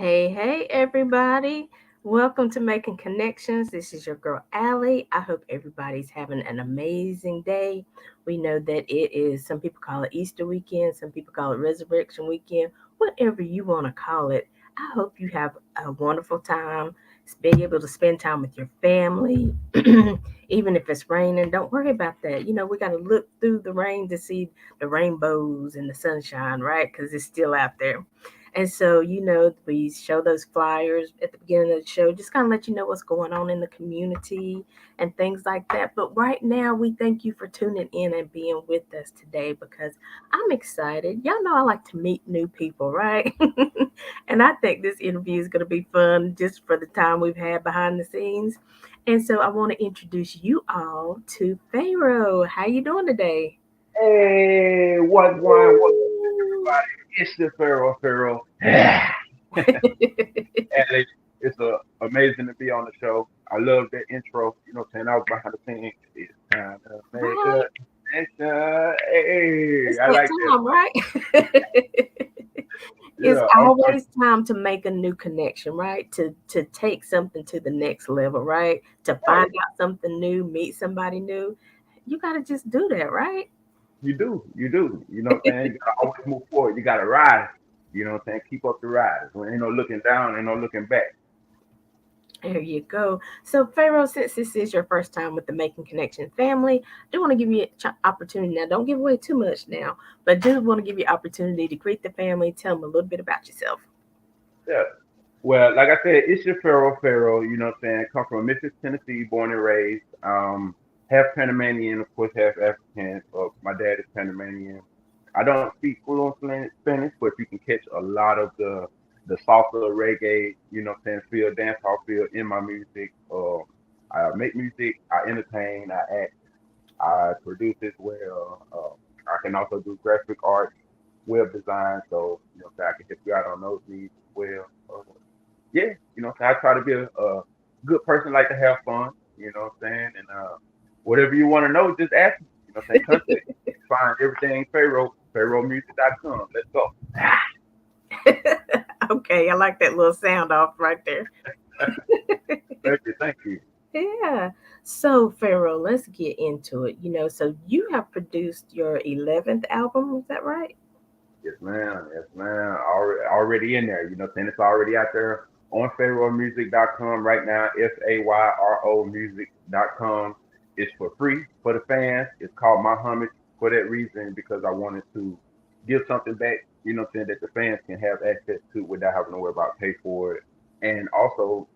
Hey, everybody. Welcome to Making Connections. This is your girl, Aly. I hope everybody's having an amazing day. We know that it is, some people call it Easter weekend, some people call it Resurrection weekend, whatever you want to call it. I hope you have a wonderful time, being able to spend time with your family. Even if it's raining, don't worry about that. We got to look through the rain to see the rainbows and the sunshine, right? Because it's still out there. And so, we show those flyers at the beginning of the show, just kind of let you know what's going on in the community and things like that. But right now, we thank you for tuning in and being with us today because I'm excited. Y'all know I like to meet new people, right? And I think this interview is going to be fun just for the time we've had behind the scenes. And so I want to introduce you all to Pharaoh. How you doing today? Hey, what's going on, everybody? It's the Pharaoh. Ellie, it's amazing to be on the show. I love that intro. Saying I was behind the scenes. It's time to make Right. a connection. Hey, It's I that like that. time, right? It's Yeah, always time to make a new connection, right? To take something to the next level, right? To find right. out something new, meet somebody new. You got to just do that, right? You do. You do. You know what I'm saying? You gotta always move forward. You gotta rise. You know what I'm saying? Keep up the rise. When ain't no looking down, ain't no looking back. There you go. So, Pharaoh, since this is your first time with the Making Connection family, I do want to give you an opportunity. Now, don't give away too much now, but do want to give you opportunity to greet the family, tell them a little bit about yourself. Yeah. Well, like I said, it's your Pharaoh, you know what I'm saying? Come from Memphis, Tennessee, born and raised. Half Panamanian, of course, half African. My dad is Panamanian. I don't speak fluent Spanish, but you can catch a lot of the salsa, reggae, you know what I'm saying, feel, dance hall feel in my music. I make music, I entertain, I act, I produce as well. I can also do graphic art, web design, so, I can help you out on those needs as well. Yeah, I try to be a good person, like to have fun, you know what I'm saying? And whatever you want to know, just ask me. You know what I'm saying? Contact me. You can find everything Pharaoh, PharaohMusic.com. Let's go. Okay, I like that little sound off right there. Thank you, thank you. Yeah. So, Pharaoh, let's get into it. So you have produced your 11th album, is that right? Yes, ma'am. Yes, ma'am. Already in there. You know what I'm saying? It's already out there on PharaohMusic.com right now. FAYROMusic.com. It's for free for the fans. It's called My Homage for that reason because I wanted to give something back, you know what I'm saying, that the fans can have access to without having to worry about pay for it. And also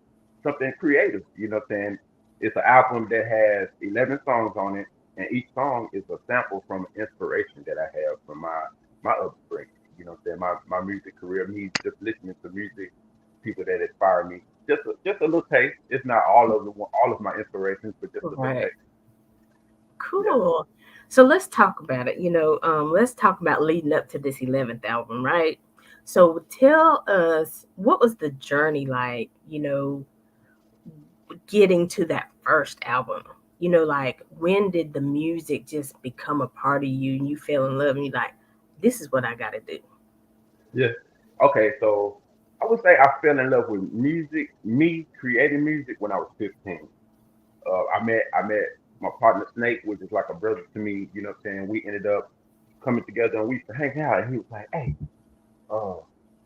something creative, you know what I'm saying? It's an album that has 11 songs on it, and each song is a sample from an inspiration that I have from my upbringing. You know what I'm saying? My music career, me just listening to music, people that inspire me. Just a little taste. It's not all of my inspirations, but just a little Right. taste. Yeah. Cool. So let's talk about it. Let's talk about leading up to this 11th album, right? So tell us what was the journey like, getting to that first album? Like when did the music just become a part of you and you fell in love and you're like, this is what I got to do? Yeah. Okay, so I would say I fell in love with music, me creating music when I was 15. I met my partner Snake, which is like a brother to me. You know what I'm saying? We ended up coming together and we used to hang out. And he was like, "Hey, uh,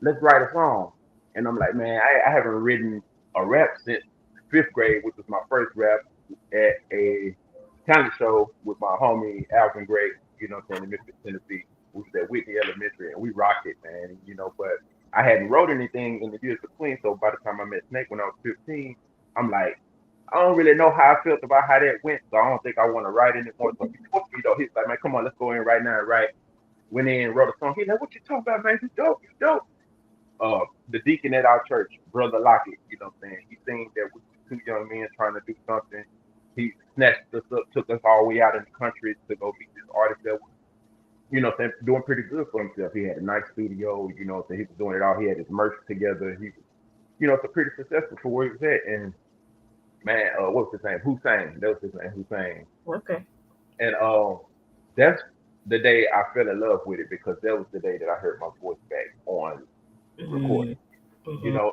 let's write a song." And I'm like, "Man, I haven't written a rap since fifth grade, which was my first rap at a talent show with my homie Alvin Gray. You know what I'm saying? In Memphis, Tennessee. We was at Whitney Elementary and we rocked it, man. But I hadn't wrote anything in the years between. So by the time I met Snake when I was 15, I'm like, I don't really know how I felt about how that went, so I don't think I want to write anymore. So he forced me though. He's like, man, come on, let's go in right now and write. Went in, wrote a song. He's like, what you talking about, man? You dope, you dope. The deacon at our church, Brother Lockett, you know what I'm saying? He seen that we were two young men trying to do something. He snatched us up, took us all the way out in the country to go meet this artist that was, doing pretty good for himself. He had a nice studio, he was doing it all. He had his merch together. He was, so pretty successful for where he was at. And man, what was his name? Hussein. That was his name, Hussein. Okay. And that's the day I fell in love with it because that was the day that I heard my voice back on Mm, recording. You Hmm. know,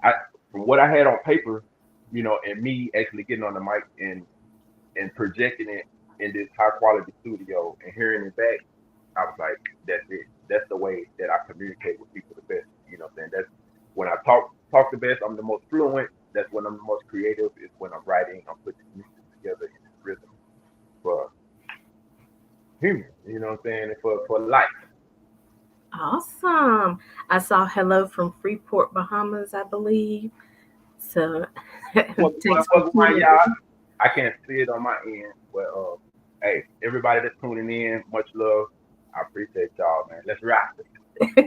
I from what I had on paper, and me actually getting on the mic and projecting it in this high quality studio and hearing it back, I was like, that's it. That's the way that I communicate with people the best. You know what I'm saying? That's when I talk the best. I'm the most fluent. That's when I'm the most creative. Is when I'm writing. I'm putting this music together in this rhythm for humans. You know what I'm saying? And for life. Awesome. I saw hello from Freeport, Bahamas, I believe. So thanks for What's my tuning y'all? I can't see it on my end, but hey, everybody that's tuning in, much love. I appreciate y'all, man. Let's rock.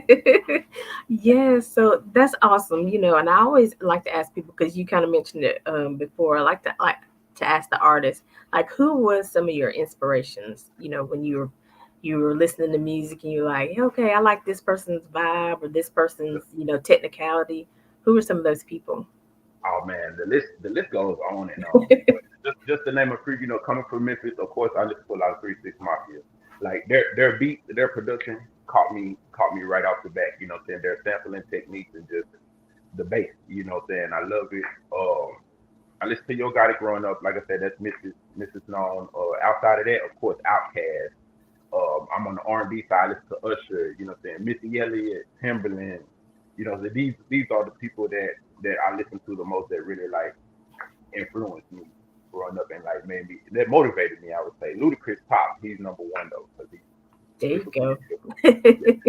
in. Yes, so that's awesome, and I always like to ask people because you kind of mentioned it before. I like to ask the artists, like, who was some of your inspirations, when you were listening to music and you're like, okay, I like this person's vibe or this person's, technicality. Who were some of those people? Oh man, the list goes on and on. But just the name of Creep, coming from Memphis, of course, I listen to a lot of 3 6 Mafia. Like their beat, their production caught me right off the bat. You know what I'm saying? Their sampling techniques and just the bass. You know what I'm saying? I love it. I listened to Yo Gotti growing up. Like I said, that's Mrs. Known. Outside of that, of course, Outkast. I'm on the R&B side. I listen to Usher. You know what I'm saying? Missy Elliott, Timberland. These are the people that I listen to the most that really like influenced me growing up and like made me that motivated me. I would say Ludacris Pop. He's number one though because he's There you super go. creative.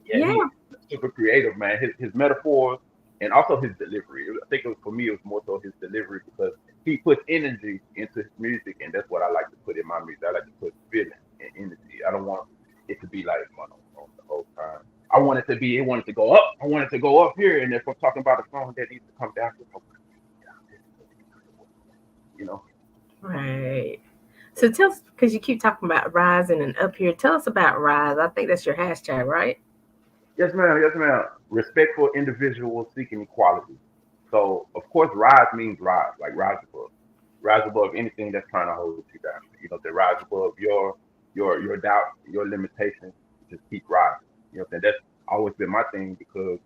Yeah, Yeah. he's super creative, man. His metaphors and also his delivery. I think for me it was more so his delivery because he puts energy into his music, and that's what I like to put in my music. I like to put feeling and energy. I don't want it to be like monotone the whole time. I want it to be. It wanted to go up. I want it to go up here. And if I'm talking about a song that needs to come down, just come down here so we can do the work. You know. Right. So tell us, because you keep talking about rising and up here, tell us about rise. I think that's your hashtag, right? Yes, ma'am. Yes, ma'am. Respectful individuals seeking equality. So, of course, rise means rise, like rise above anything that's trying to hold you down. To rise above your doubt, your limitations. Just keep rising. You know what I'm saying? That's always been my thing because,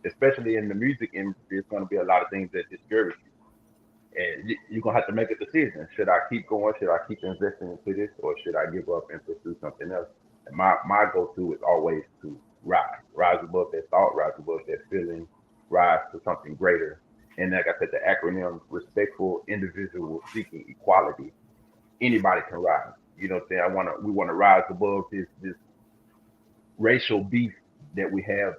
especially in the music industry, it's going to be a lot of things that discourage you, and you're gonna have to make a decision. Should I keep going? Should I keep investing into this, or should I give up and pursue something else? And my go-to is always to rise above that thought, rise above that feeling, rise to something greater. And like I said, the acronym respectful individual seeking equality. Anybody can rise. You know what I'm saying? We wanna rise above this racial beef that we have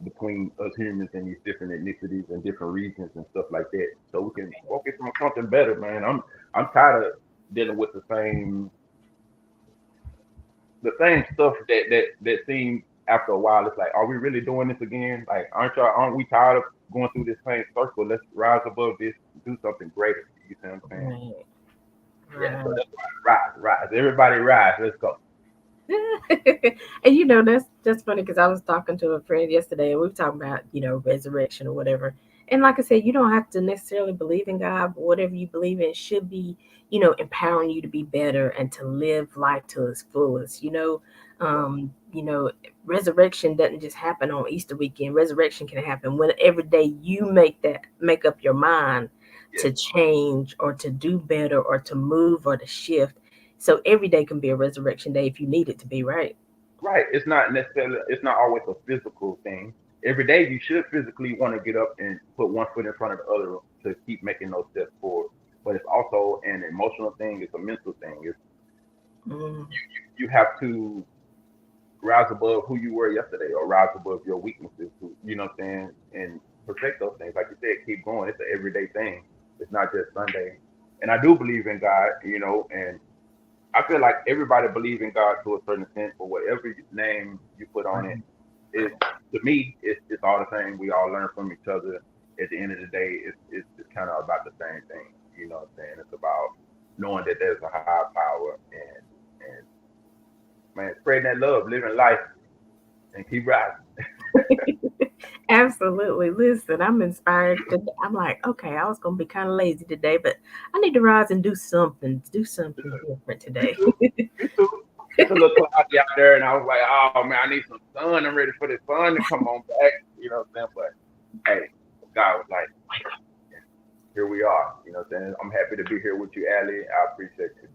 between us humans and these different ethnicities and different regions and stuff like that. So we can focus on something better, man. I'm tired of dealing with the same stuff that seems after a while. It's like, are we really doing this again? Like, aren't we tired of going through this same circle? Let's rise above this, do something greater. You see what I'm saying? Right. Yeah. So Right. that's why rise. Everybody rise. Let's go. And that's funny because I was talking to a friend yesterday and we were talking about, resurrection or whatever. And like I said, you don't have to necessarily believe in God, but whatever you believe in should be, empowering you to be better and to live life to its fullest. Resurrection doesn't just happen on Easter weekend. Resurrection can happen when every day you make up your mind Yeah. to change or to do better or to move or to shift. So every day can be a resurrection day if you need it to be, right? Right. It's not always a physical thing. Every day you should physically want to get up and put one foot in front of the other to keep making those steps forward. But it's also an emotional thing. It's a mental thing. Mm, You have to rise above who you were yesterday or rise above your weaknesses. You know what I'm saying? And perfect those things. Like you said, keep going. It's an everyday thing. It's not just Sunday. And I do believe in God, and I feel like everybody believes in God to a certain extent, but whatever name you put on it, is to me, it's all the same. We all learn from each other. At the end of the day, it's kind of about the same thing. You know what I'm saying? It's about knowing that there's a higher power and man, spreading that love, living life, and keep rising. absolutely. Listen, I'm inspired. I'm like, okay, I was going to be kind of lazy today, but I need to rise and do something different Me today. too. Me too. It's a little cloudy out there, and I was like, oh man, I need some sun. I'm ready for the sun to come on back. You know what I'm saying? hey, God was like, here we are. You know what I'm saying? I'm happy to be here with you, Aly. I appreciate you.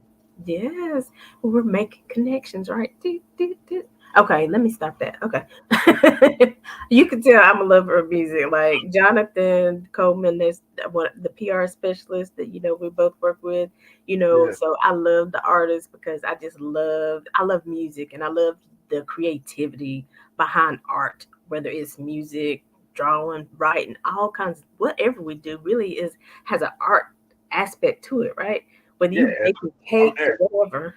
Yes, we're making connections, right? Doot, doot, doot. Okay, let me stop that. Okay. You can tell I'm a lover of music. Like Jonathan Coleman, that's what the PR specialist that we both work with. Yeah, So I love the artists because I love music and I love the creativity behind art, whether it's music, drawing, writing, all kinds. Whatever we do really is has an art aspect to it, right? Whether yeah. you baking I'm cakes there. or whatever.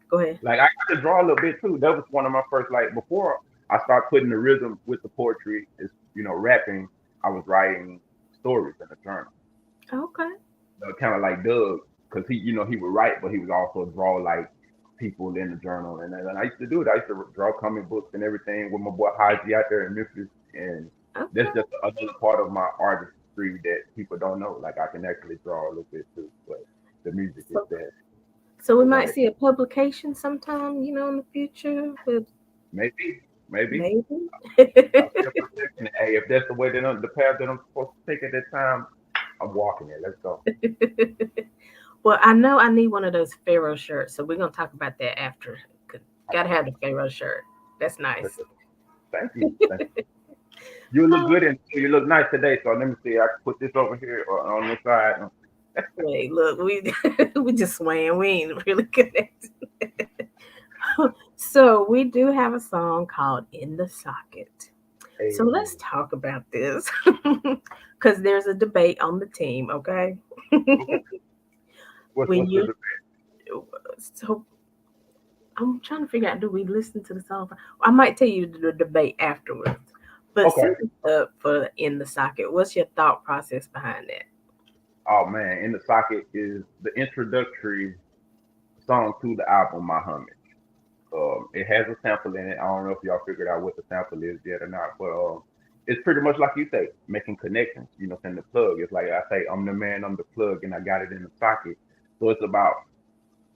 Go ahead. Like I could draw a little bit too. That was one of my first like before I started putting the rhythm with the poetry is rapping. I was writing stories in a journal. Okay. Kind of like Doug, because he would write, but he would also draw like people in the journal, and I used to do it. I used to draw comic books and everything with my boy Haji out there in Memphis, and that's Okay. just another part of my artistry that people don't know. Like I can actually draw a little bit too, but the music is So, that so we the might right. see a publication sometime, in the future, but Maybe, maybe. maybe. I'll be a perfectionist. Hey, if that's the way that the path that I'm supposed to take at that time, I'm walking it. Let's go. Well, I know I need one of those Pharaoh shirts, so we're gonna talk about that after. 'Cause gotta have the Pharaoh shirt. That's nice. Thank you. Thank you. You look Oh, good and you look nice today. So let me see. I can put this over here or on this side. wait, look, we we just swaying. We ain't really connected. So we do have a song called "In the Socket." So Hey, let's talk about this because there's a debate on the team. Okay, okay. What's when the you so I'm trying to figure out, do we listen to the song? I might tell you the debate afterwards. But okay? set it up for "In the Socket." What's your thought process behind that? Oh man, in the socket is the introductory song to the album, My Homage. It has a sample in it. I don't know if y'all figured out what the sample is yet or not, but it's pretty much like you say, making connections. In the plug. It's like I say, I'm the man, I'm the plug, and I got it in the socket. So it's about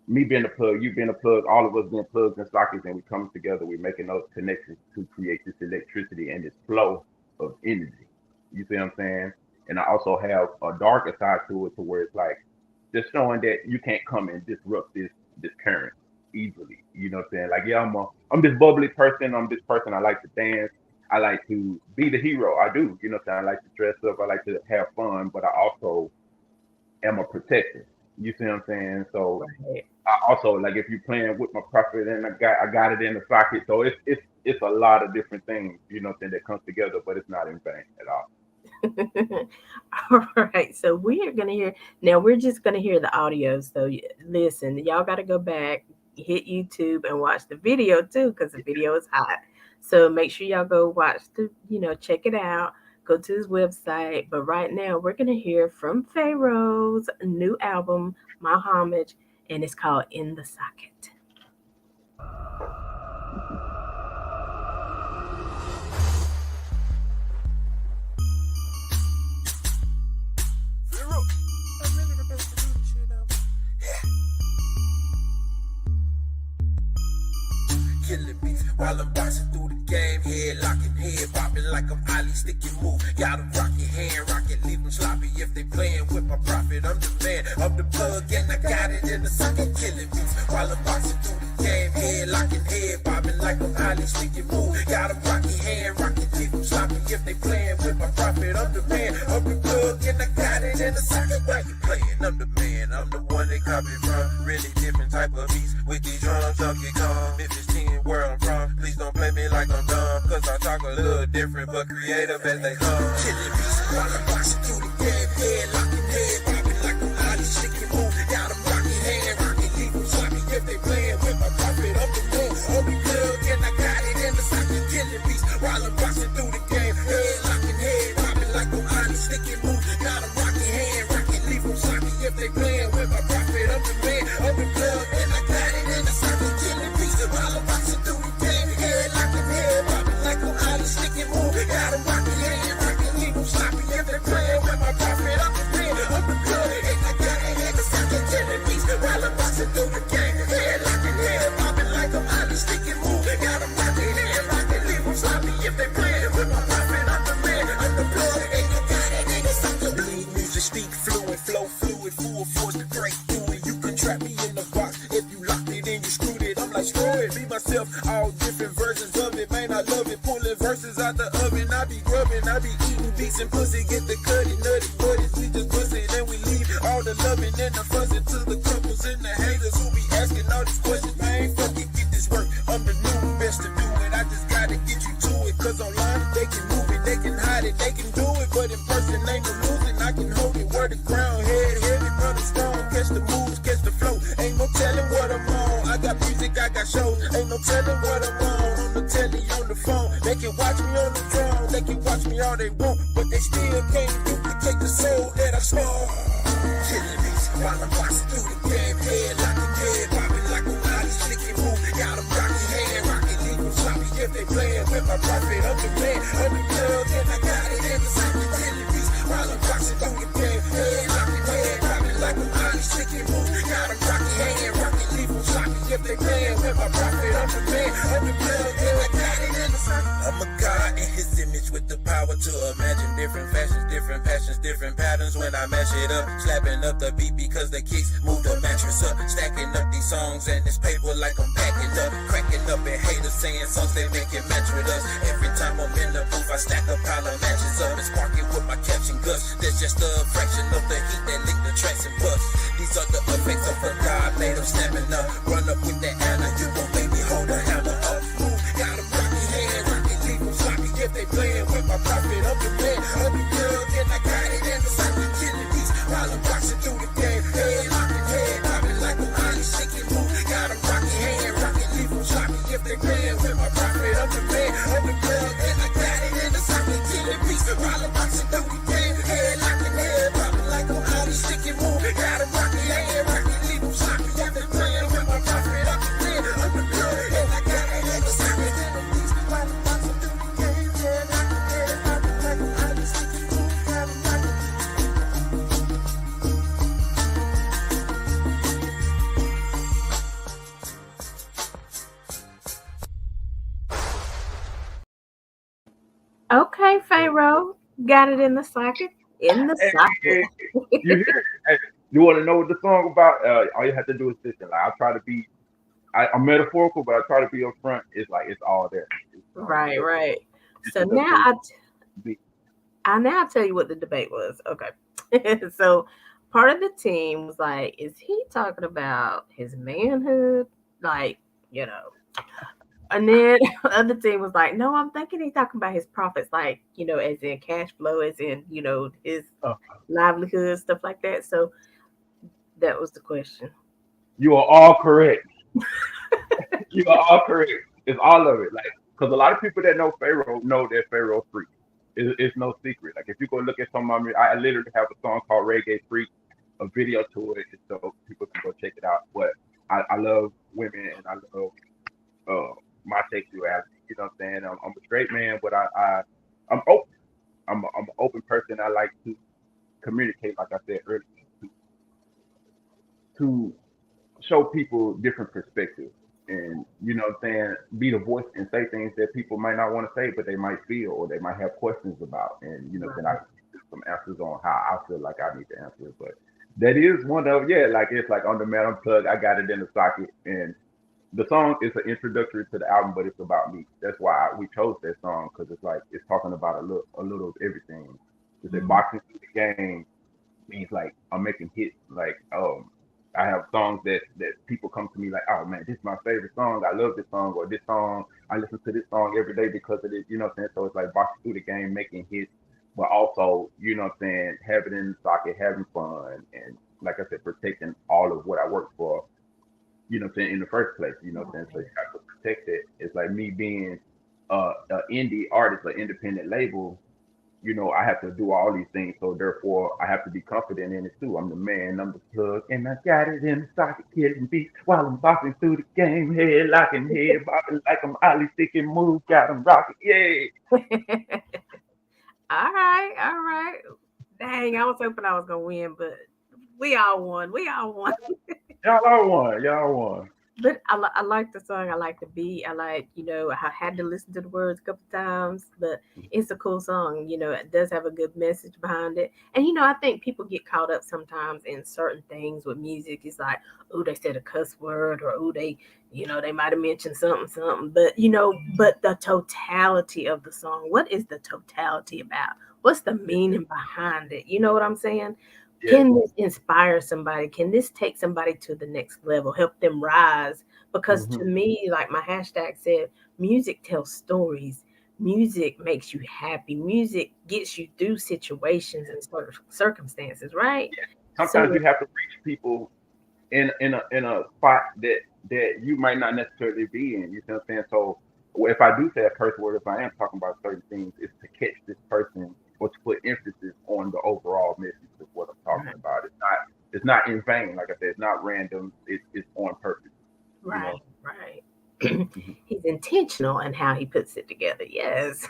me being a plug, you being a plug, all of us being plugs and sockets, and we come together, we're making those connections to create this electricity and this flow of energy. You see what I'm saying? And I also have a darker side to it to where it's like just showing that you can't come and disrupt this current easily. You know what I'm saying? Like, yeah, I'm this bubbly person, I'm this person I like to dance. I like to be the hero. I do, you know what I'm saying? I like to dress up, I like to have fun, but I also am a protector. You see what I'm saying? So Right. I also like if you're playing with my prophet and I got it in the socket. So it's a lot of different things, that comes together, but it's not in vain at all. All right. So we are going to hear now, we're just going to hear the audio. So listen, y'all got to go back, hit YouTube, and watch the video too, because the video is hot. So make sure y'all go watch check it out. Go to his website. But right now, we're going to hear from Pharaoh's new album, My Homage, and it's called "In the Socket." Killing me while I'm boxing through the game. Head locking, head bobbing like I'm Aly sticking move. Got 'em rocking, hand rocking, leave 'em sloppy if they playing with my profit. I'm the man, I'm the plug, and I got it in the socket. Killing me while I'm boxing through the game. Head locking, head bobbing like I'm Aly sticking move. Got 'em rocking, hand rocking, leave 'em sloppy if they playing with my profit. I'm the man, I'm the plug, and I got it in the socket. Why you playing? I'm the man, I'm the one they copy from. Really different type of beats with these drums, junkie gone. If it's 10 where I'm from, please don't play me like I'm dumb, cause I talk a little different, but creative as they come. Killing beats while I'm boxing through the game, head locking, head popping like I'm Aly, shaking move. Got 'em rocking, hand rocking, leave 'em sloppy if they playing with my profit. I'm the man, I'm the plug, and I got it in the socket. Killing beats while I'm boxing through the game, head locking, head popping like I'm Aly, shaking move. Got 'em rocking, hand rocking, leave 'em sloppy if they playing with my profit. I'm the man, I'm the plug, and I got it in the socket. Killing beats while I'm boxing through the game, head locking, head popping like I'm Aly, shaking move. Got 'em rocking, hand rocking, leave 'em sloppy if they playing with my profit. I'm the man, I'm the plug, and I got it in the socket. Killing beats while I'm boxing through the game, head locking, head popping like I'm Aly, shaking move. Got 'em rocking, hand rocking, leave 'em sloppy if they playing with my profit. I'm the man, I'm the plug. trap me in the box. If you locked it and you screwed it, I'm like, screw it, be myself. All different versions of it, man, I love it. Pulling verses out the oven, I be grubbing, I be eating beats and pussy. Get the cutty, nutty buddies, we just bust it and we leave all the loving and the fuzzing to the couples and the haters who be asking all these questions. Man, fuck it, get this work. I'm the new best to do it. I just gotta get you to it, cause online they can move it, they can hide it, they can do it, but in person ain't no losing. I can hold it where the ground, head heavy, running strong, catch the moves, catch the flow. Ain't no telling what I'm on. I got music, I got shows. Ain't no telling what I'm on the telly, on the phone. They can watch me on the drone, they can watch me all they want, but they still can't duplicate the soul that I small. Killing me while I'm boxing through the game, head locking, head popping like a Aly slicking move. Got them rocking, hand rocking, leave them sloppy if they playing with my profit. I'm the man, I'm the plug, and I got it in the cycle. Killing me while I'm boxing through the game, head locking, head popping like a Aly slicking move. Got them rocking, hand rocking, leave them sloppy if they playing with my profit. I'm the man, I'm the plug, and I got it in the cycle. I'm a god in his image with the power to imagine different fashions, different passions, different patterns when I mash it up. Slapping up the beat because the kicks move the mattress up. Stacking up these songs and this paper like I'm packing up. Cracking up at haters saying songs they make it match with us. Every time I'm in the booth I stack a pile of matches up and spark it with my caption guts. That's just a fraction of the heat that lick the tracks and bust. These are the effects of a god made of stamina. Run up with that Anna, you gon' make me hold a hammer up. Move, got 'em rocking, hand rocking, leave 'em sloppy if they playing with my profit. I'm the man, I'm the plug, and I got it in the cycle. Killing beats while I'm boxing through the game. Head locking, head popping like a Aly shaking move. Got 'em rocking, hand rocking, leave 'em sloppy if they playing with my profit. I'm the man, I'm the plug, and I got it in the cycle. Killing beats while I'm boxing through the game. Head locking, head popping like a Aly shaking move. Got 'em rocking, hand rocking, leave 'em sloppy if they playing with my profit. I'm the man, I'm the plug, and I got it in the cycle. Killing beats while I'm boxing through the game. Head locking, head popping like a Aly shaking move. Got 'em rocking. Okay, Pharaoh, got it in the socket. In the socket. Hey, you hear it? Hey, you want to know what the song about? All you have to do is listen. Like I try to be, I'm metaphorical, but I try to be upfront. It's like it's all there. Right, right. It's So just up now to you. I now tell you what the debate was. Okay. So part of the team was like, is he talking about his manhood? Like, you know. And then the other team was like, no, I'm thinking he's talking about his profits, like, as in cash flow, as in, his Uh, livelihood, stuff like that. So that was the question. you are all correct. You are all correct. It's all of it. Like, because a lot of people that know Pharaoh know that Pharaoh freak. It's no secret. Like, if you go look at some of my, I literally have a song called Reggae Freak, a video to it, so people can go check it out. But I love women and I love my sexuality. You know what I'm saying? I'm a straight man, but I'm open. I'm an open person. I like to communicate, like I said earlier, to show people different perspectives. And you know what I'm saying, be the voice and say things that people might not want to say, but they might feel or they might have questions about. And you know, then I Right. give some answers on how I feel like I need to answer it. But that is one of, yeah, like it's like on the man unplugged. I got it in the socket, and the song is an introductory to the album, but it's about me. That's why we chose that song because it's like it's talking about a little of everything. It's a Mhm. boxing through the game means like I'm making hits. Like I have songs that people come to me like, oh man, this is my favorite song. I love this song or this song. I listen to this song every day because of it. You know what I'm saying? So it's like boxing through the game, making hits, but also you know what I'm saying, having it in the socket, having fun, and like I said, protecting all of what I work for. You know what I'm saying, in the first place. You know what I'm saying? So you have to protect it. It's like me being an indie artist, an independent label. You know, I have to do all these things, so therefore I have to be confident in it too. I'm the man, I'm the plug, and I got it in the socket, killing beats while I'm boxing through the game, head locking, head bopping like I'm Ollie sticking move, got 'em rocking, yeah. All right, all right. Dang, I was hoping I was gonna win, but we all won. We all won. Y'all are one, y'all won. But I like the song. I like the beat. I like, I had to listen to the words a couple times, but it's a cool song. It does have a good message behind it. And, I think people get caught up sometimes in certain things with music. It's like, oh, they said a cuss word, or oh, they might have mentioned something, something. But, but the totality of the song, what is the totality about? What's the meaning behind it? You know what I'm saying? Yes. Can this inspire somebody? Can this take somebody to the next level, help them rise? Because to Hmm. me, like my hashtag said, music tells stories. Music makes you happy. Music gets you through situations and sort of circumstances, right? Sometimes So, you have to reach people in a spot that you might not necessarily be in. You see what I'm saying? So if I do say a curse word, if I am talking about certain things, it's to catch this person or to put emphasis on the overall message of what I'm talking right, about. It's not in vain. Like I said, it's not random. It's on purpose. You right, know. right. Mhm. He's intentional in how he puts it together. Yes.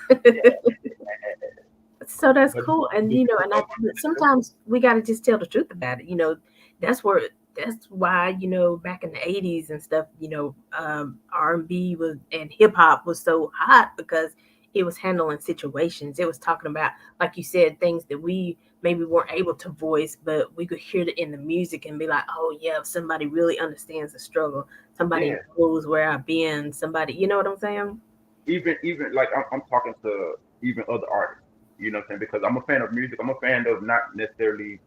So that's But cool. And and but sometimes we got to just tell the truth about it. That's where that's why back in the 80s and stuff, R&B was and hip hop was so hot because it was handling situations. It was talking about, like you said, things that we maybe weren't able to voice, but we could hear it in the music and be like, oh yeah, if somebody really understands the struggle, somebody yeah, knows where I've been, somebody, you know what I'm saying? even like I'm talking to even other artists. You know what I'm saying? Because I'm a fan of music. I'm a fan of not necessarily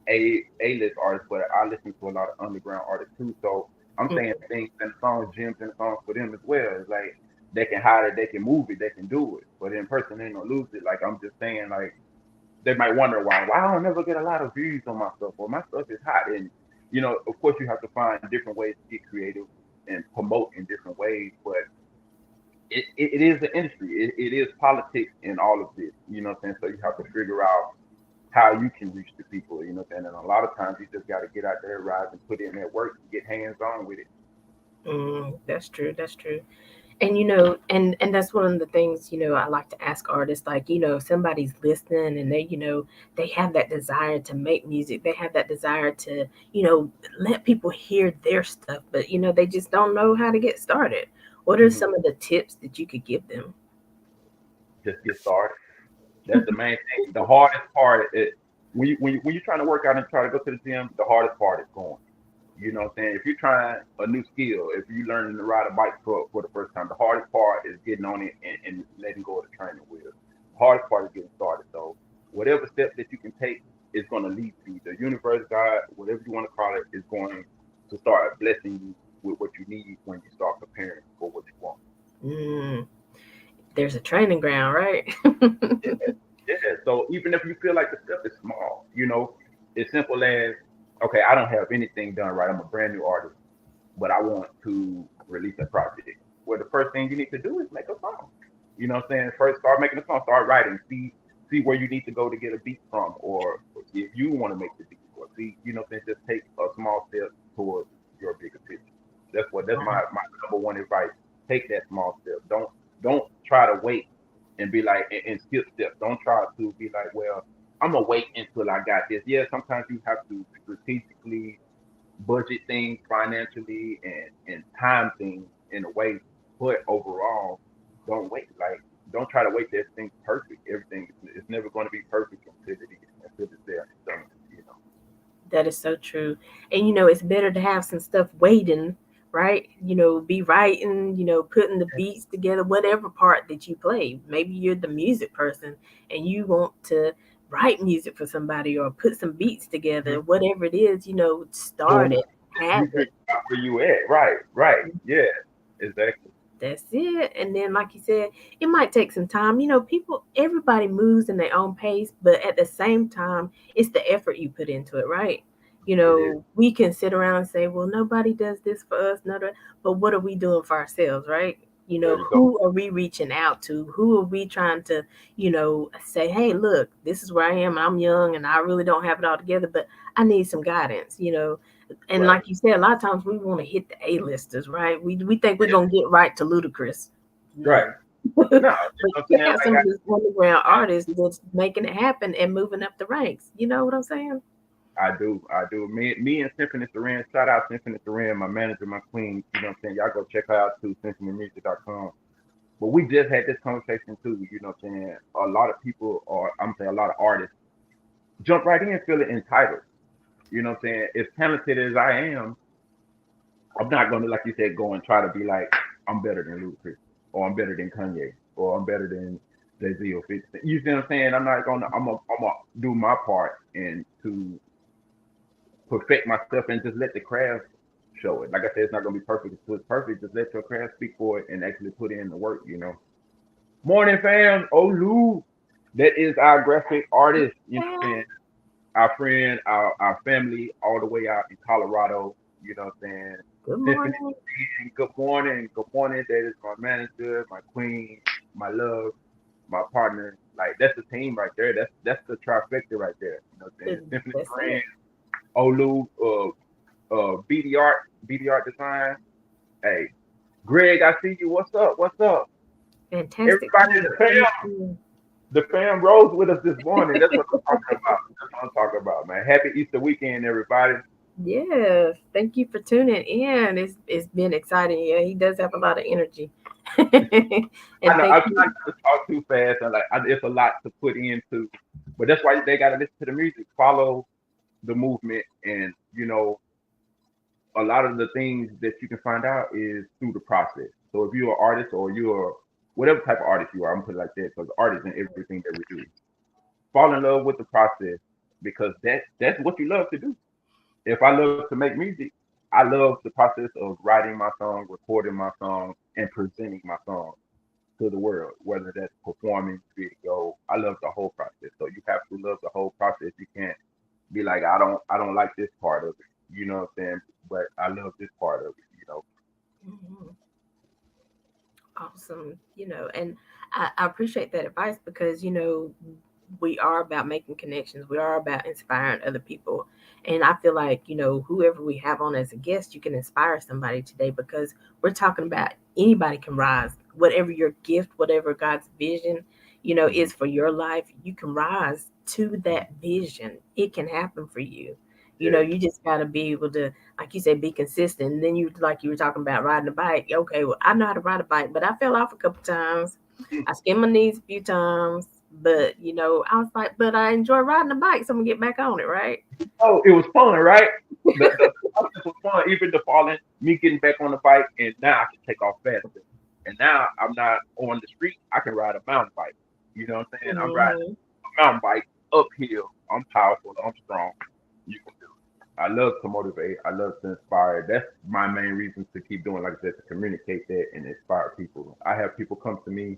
A-list artists, but I listen to a lot of underground artists too. So I'm saying Mhm. things and songs, gems and songs for them as well. It's like they can hide it, they can move it, they can do it. But in person, they ain't gonna lose it. Like I'm just saying, like they might wonder why I don't never get a lot of views on my stuff, or my stuff is hot. And of course, you have to find different ways to get creative and promote in different ways. But it is the industry. It is politics in all of this. You know what I'm saying? So you have to figure out how you can reach the people. You know what I'm saying? And a lot of times you just got to get out there, rise, and put in that work, and get hands on with it. That's true. That's true. And and that's one of the things I like to ask artists, like, if somebody's listening and they have that desire to make music, they have that desire to let people hear their stuff, but they just don't know how to get started. What are Hmm. some of the tips that you could give them? Just get started. That's the main thing. The hardest part is when you're trying to work out and try to go to the gym. The hardest part is going. You know what I'm saying? If you're trying a new skill, if you're learning to ride a bike for the first time, the hardest part is getting on it and letting go of the training wheels. The hardest part is getting started. So whatever steps that you can take is going to lead to the universe, God, whatever you want to call it, is going to start blessing you with what you need when you start preparing for what you want. mm, there's a training ground, right? Yeah, yeah. So even if you feel like the step is small, it's simple as, okay, I don't have anything done right. I'm a brand new artist, but I want to release a project. Well, the first thing you need to do is make a song. You know what I'm saying? First, start making a song, start writing, see where you need to go to get a beat from, or if you want to make the beat, or see, what I'm saying, just take a small step towards your bigger picture. That's my number one advice. Take that small step. Don't try to wait and be like and skip steps. Don't try to be like, well, I'm gonna wait until I got this. Yeah, sometimes you have to strategically budget things financially and time things in a way. But overall, don't wait. Like don't try to wait that thing's perfect. Everything is never going to be perfect until it's there and it's done. You know. That is so true. And it's better to have some stuff waiting, right? Be writing, putting the beats together, whatever part that you play. Maybe you're the music person and you want to write music for somebody or put some beats together, Mhm. whatever it is, start Boom. it, have You it. figure out where you at. Right. Right. Yeah. Exactly. That's it. And then, like you said, it might take some time. Everybody moves in their own pace, but at the same time, it's the effort you put into it, right? It is. We can sit around and say, well, nobody does this for us, but what are we doing for ourselves, right? There you go. Who are we reaching out to? Who are we trying to, say, hey, look, this is where I am. I'm young and I really don't have it all together, but I need some guidance. And Right. like you said, a lot of times we want to hit the A-listers, right? We think we're Yeah. gonna get right to Ludacris. Right. No. No. But I'm check saying out like some of these underground artists that's making it happen and moving up the ranks. You know what I'm saying? I do. Me and Symphony Saran, shout out Symphony Saran, my manager, my queen. You know what I'm saying? Y'all go check her out too, symphonymusic.com. But we just had this conversation too. You know what I'm saying? A lot of people, or I'm saying a lot of artists, jump right in feeling entitled. You know what I'm saying? As talented as I am, I'm not gonna, like you said, go and try to be like I'm better than Ludacris, or I'm better than Kanye, or I'm better than Jay Z or 50 Cent. You see what I'm saying? I'm not gonna. I'm gonna do my part and to perfect myself and just let the craft show it. Like I said, it's not gonna be perfect until it's perfect. Just let your craft speak for it and actually put in the work. You know. Morning, fam. Oh, Lou, that is our graphic artist. You know what I'm saying? Our friend, our family, all the way out in Colorado. You know what I'm saying? Good Tiffany, morning. good morning. Good morning. That is my manager, my queen, my love, my partner. Like that's the team right there. That's the trifecta right there. You know what I'm saying? Tiffany That's Duran, it. Olu, BD Art Design. Hey, Greg, I see you. What's up? What's up? Fantastic. Everybody in the fam rose with us this morning. That's what I'm talking about. That's what I'm talking about, man. Happy Easter weekend, everybody. Yes, thank you for tuning in. It's been exciting. Yeah, he does have a lot of energy. I And know thank I'm you. trying not to talk too fast, and it's a lot to put into, but that's why they got to listen to the music, follow the movement, and a lot of the things that you can find out is through the process. So if you're an artist or you're whatever type of artist you are, I'm gonna put it like that because art is in everything that we do. Fall in love with the process because that's what you love to do. If I love to make music, I love the process of writing my song, recording my song, and presenting my song to the world, whether that's performing, video. I love the whole process. So you have to love the whole process. You can't be like, I don't like this part of it. You know what I'm saying? But I love this part of it. Mhm. Awesome. And I appreciate that advice because, we are about making connections. We are about inspiring other people. And I feel like, whoever we have on as a guest, you can inspire somebody today because we're talking about anybody can rise. Whatever your gift, whatever God's vision, Hmm. is for your life, you can rise to that vision. It can happen for you. Yeah. You just got to be able to, like you said, be consistent. And then like you were talking about riding a bike. Okay, well, I know how to ride a bike, but I fell off a couple times. I skinned my knees a few times, but I was like, but I enjoy riding a bike, so I'm gonna get back on it, right? Oh, it was fun, right? The process was fun, even the falling, me getting back on the bike, and now I can take off faster. And now I'm not on the street. I can ride a mountain bike. You know what I'm saying? I'm riding Hmm. a mountain bike uphill. I'm powerful. I'm strong. You can do it. I love to motivate. I love to inspire. That's my main reason to keep doing, like I said, to communicate that and inspire people. I have people come to me.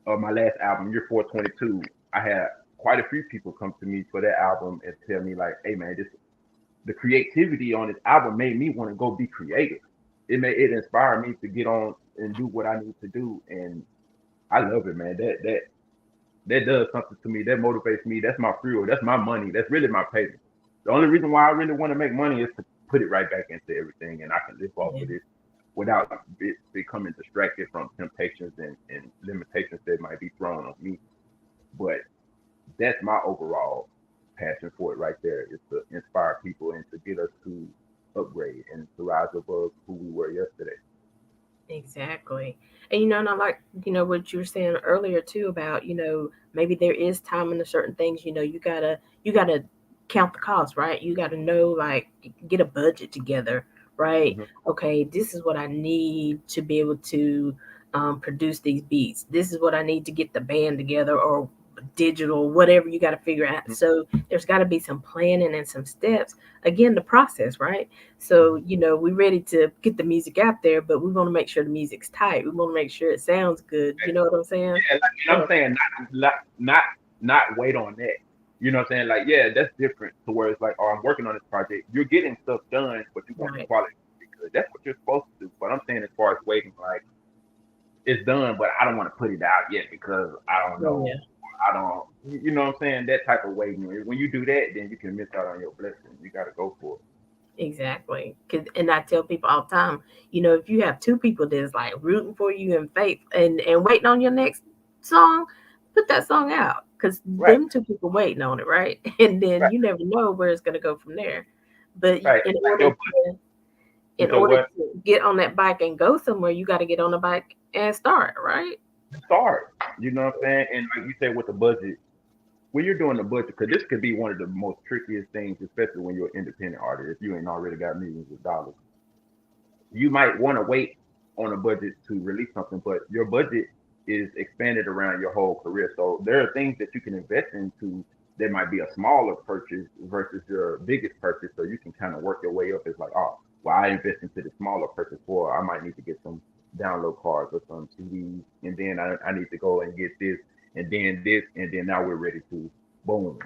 My last album, Year 422, I had quite a few people come to me for that album and tell me like, "Hey man, this the creativity on this album made me want to go be creative. It inspired me to get on and do what I need to do, and I love it, man. That does something to me. That motivates me. That's my fuel. That's my money. That's really my payment. The only reason why I really want to make money is to put it right back into everything, and I can live off Yeah, of it without becoming distracted from temptations and limitations that might be thrown on me. But that's my overall passion for it right there is to inspire people and to get us to upgrade and to rise above who we were yesterday. exactly. And and I like what you were saying earlier too about maybe there is time in the certain things. You gotta count the cost, right? You gotta know, like, get a budget together, right? Hmm. Okay, this is what I need to be able to produce these beats. This is what I need to get the band together, or digital, whatever you got to figure out. So there's got to be some planning and some steps. Again, the process, right? So, Hmm. we're ready to get the music out there, but we want to make sure the music's tight. We want to make sure it sounds good. You know what I'm saying? Yeah, like, I'm So, saying not wait on that. You know what I'm saying? Like, yeah, that's different to where it's like, oh, I'm working on this project. You're getting stuff done, but you want the right. quality to be good. That's what you're supposed to do. But I'm saying as far as waiting, like it's done, but I don't want to put it out yet because I don't Oh, know. yeah, I don't, you know what I'm saying? That type of waiting. When you do that, then you can miss out on your blessing. You got to go for it. exactly. And I tell people all the time, if you have two people that's like rooting for you in faith and waiting on your next song, put that song out. because Right, them two people waiting on it, right? And then right, you never know where it's gonna go from there. But right. in Like order your to you in said order what? to get on that bike and go somewhere, you got to get on the bike and start, right? Start. You know what I'm saying? And like you said with the budget, when you're doing the budget, because this could be one of the most trickiest things, especially when you're an independent artist. If you ain't already got millions of dollars, you might want to wait on a budget to release something, but your budget is expanded around your whole career. So there are things that you can invest into that might be a smaller purchase versus your biggest purchase. So you can kind of work your way up. It's like, oh, well, I invest into the smaller purchase for I might need to get some download cards or some CDs, and then I need to go and get this, and then now we're ready to boom,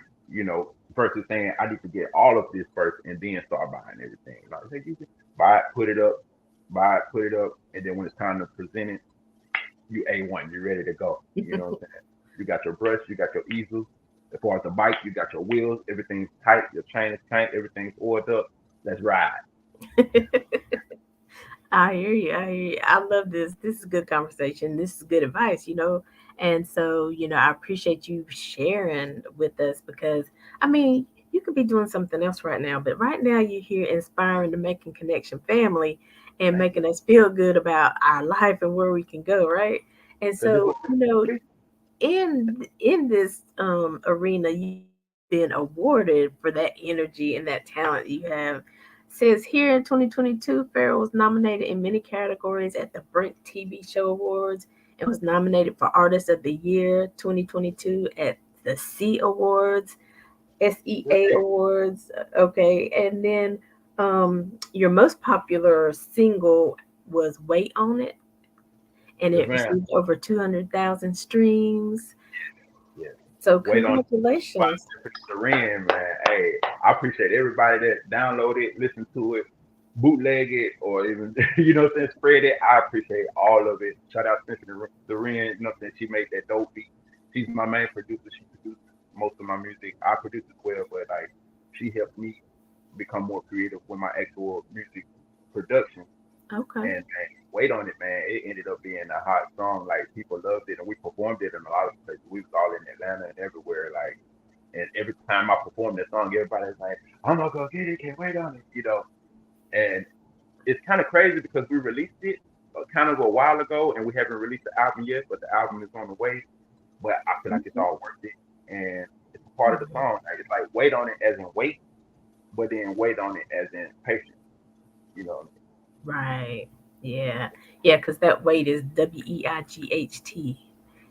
versus saying I need to get all of this first and then start buying everything. Like, hey, you can buy it, buy it, put it up, and then when it's time to present it, you A1, you're ready to go. You know what I'm saying? You got your brush, you got your easel. As far as the bike, you got your wheels, everything's tight, your chain is tight, everything's oiled up. Let's ride. I hear you. I hear you. I love this. This is good conversation. This is good advice. And so, I appreciate you sharing with us because, I mean, you could be doing something else right now, but right now you're here inspiring the Making Connection family and Thank you. making us feel good about our life and where we can go, right? And Because it's so, what you believe. in this arena, you've been awarded for that energy and that talent you have. Says here in 2022, Farrell was nominated in many categories at the Brink TV Show Awards and was nominated for Artist of the Year 2022 at the C Awards, SEA Right. Awards. Okay, and then your most popular single was "Wait on It," and Yes, it man. received over 200,000 streams. Yeah. So Wait on congratulations. Serene, man. Hey, I appreciate everybody that download it, listen to it, bootleg it, or even what I'm saying, spread it. I appreciate all of it. Shout out to Serene, what I'm saying, she made that dope beat. She's my main producer. She produced most of my music. I produce as well, but like she helped me become more creative with my actual music production. Okay. And wait on it, man. It ended up being a hot song. Like people loved it, and we performed it in a lot of places. We was all in Atlanta and everywhere. Like, and every time I performed that song, everybody's like, "I'm gonna go get it, can't wait on it." And it's kind of crazy because we released it kind of a while ago, and we haven't released the album yet, but the album is on the way. But I feel like it's Mhm. all worth it, and it's a part of the song. Like, it's like wait on it as in wait, but then wait on it as in patience. You know, Right. Yeah. Yeah, because that weight is WEIGHT.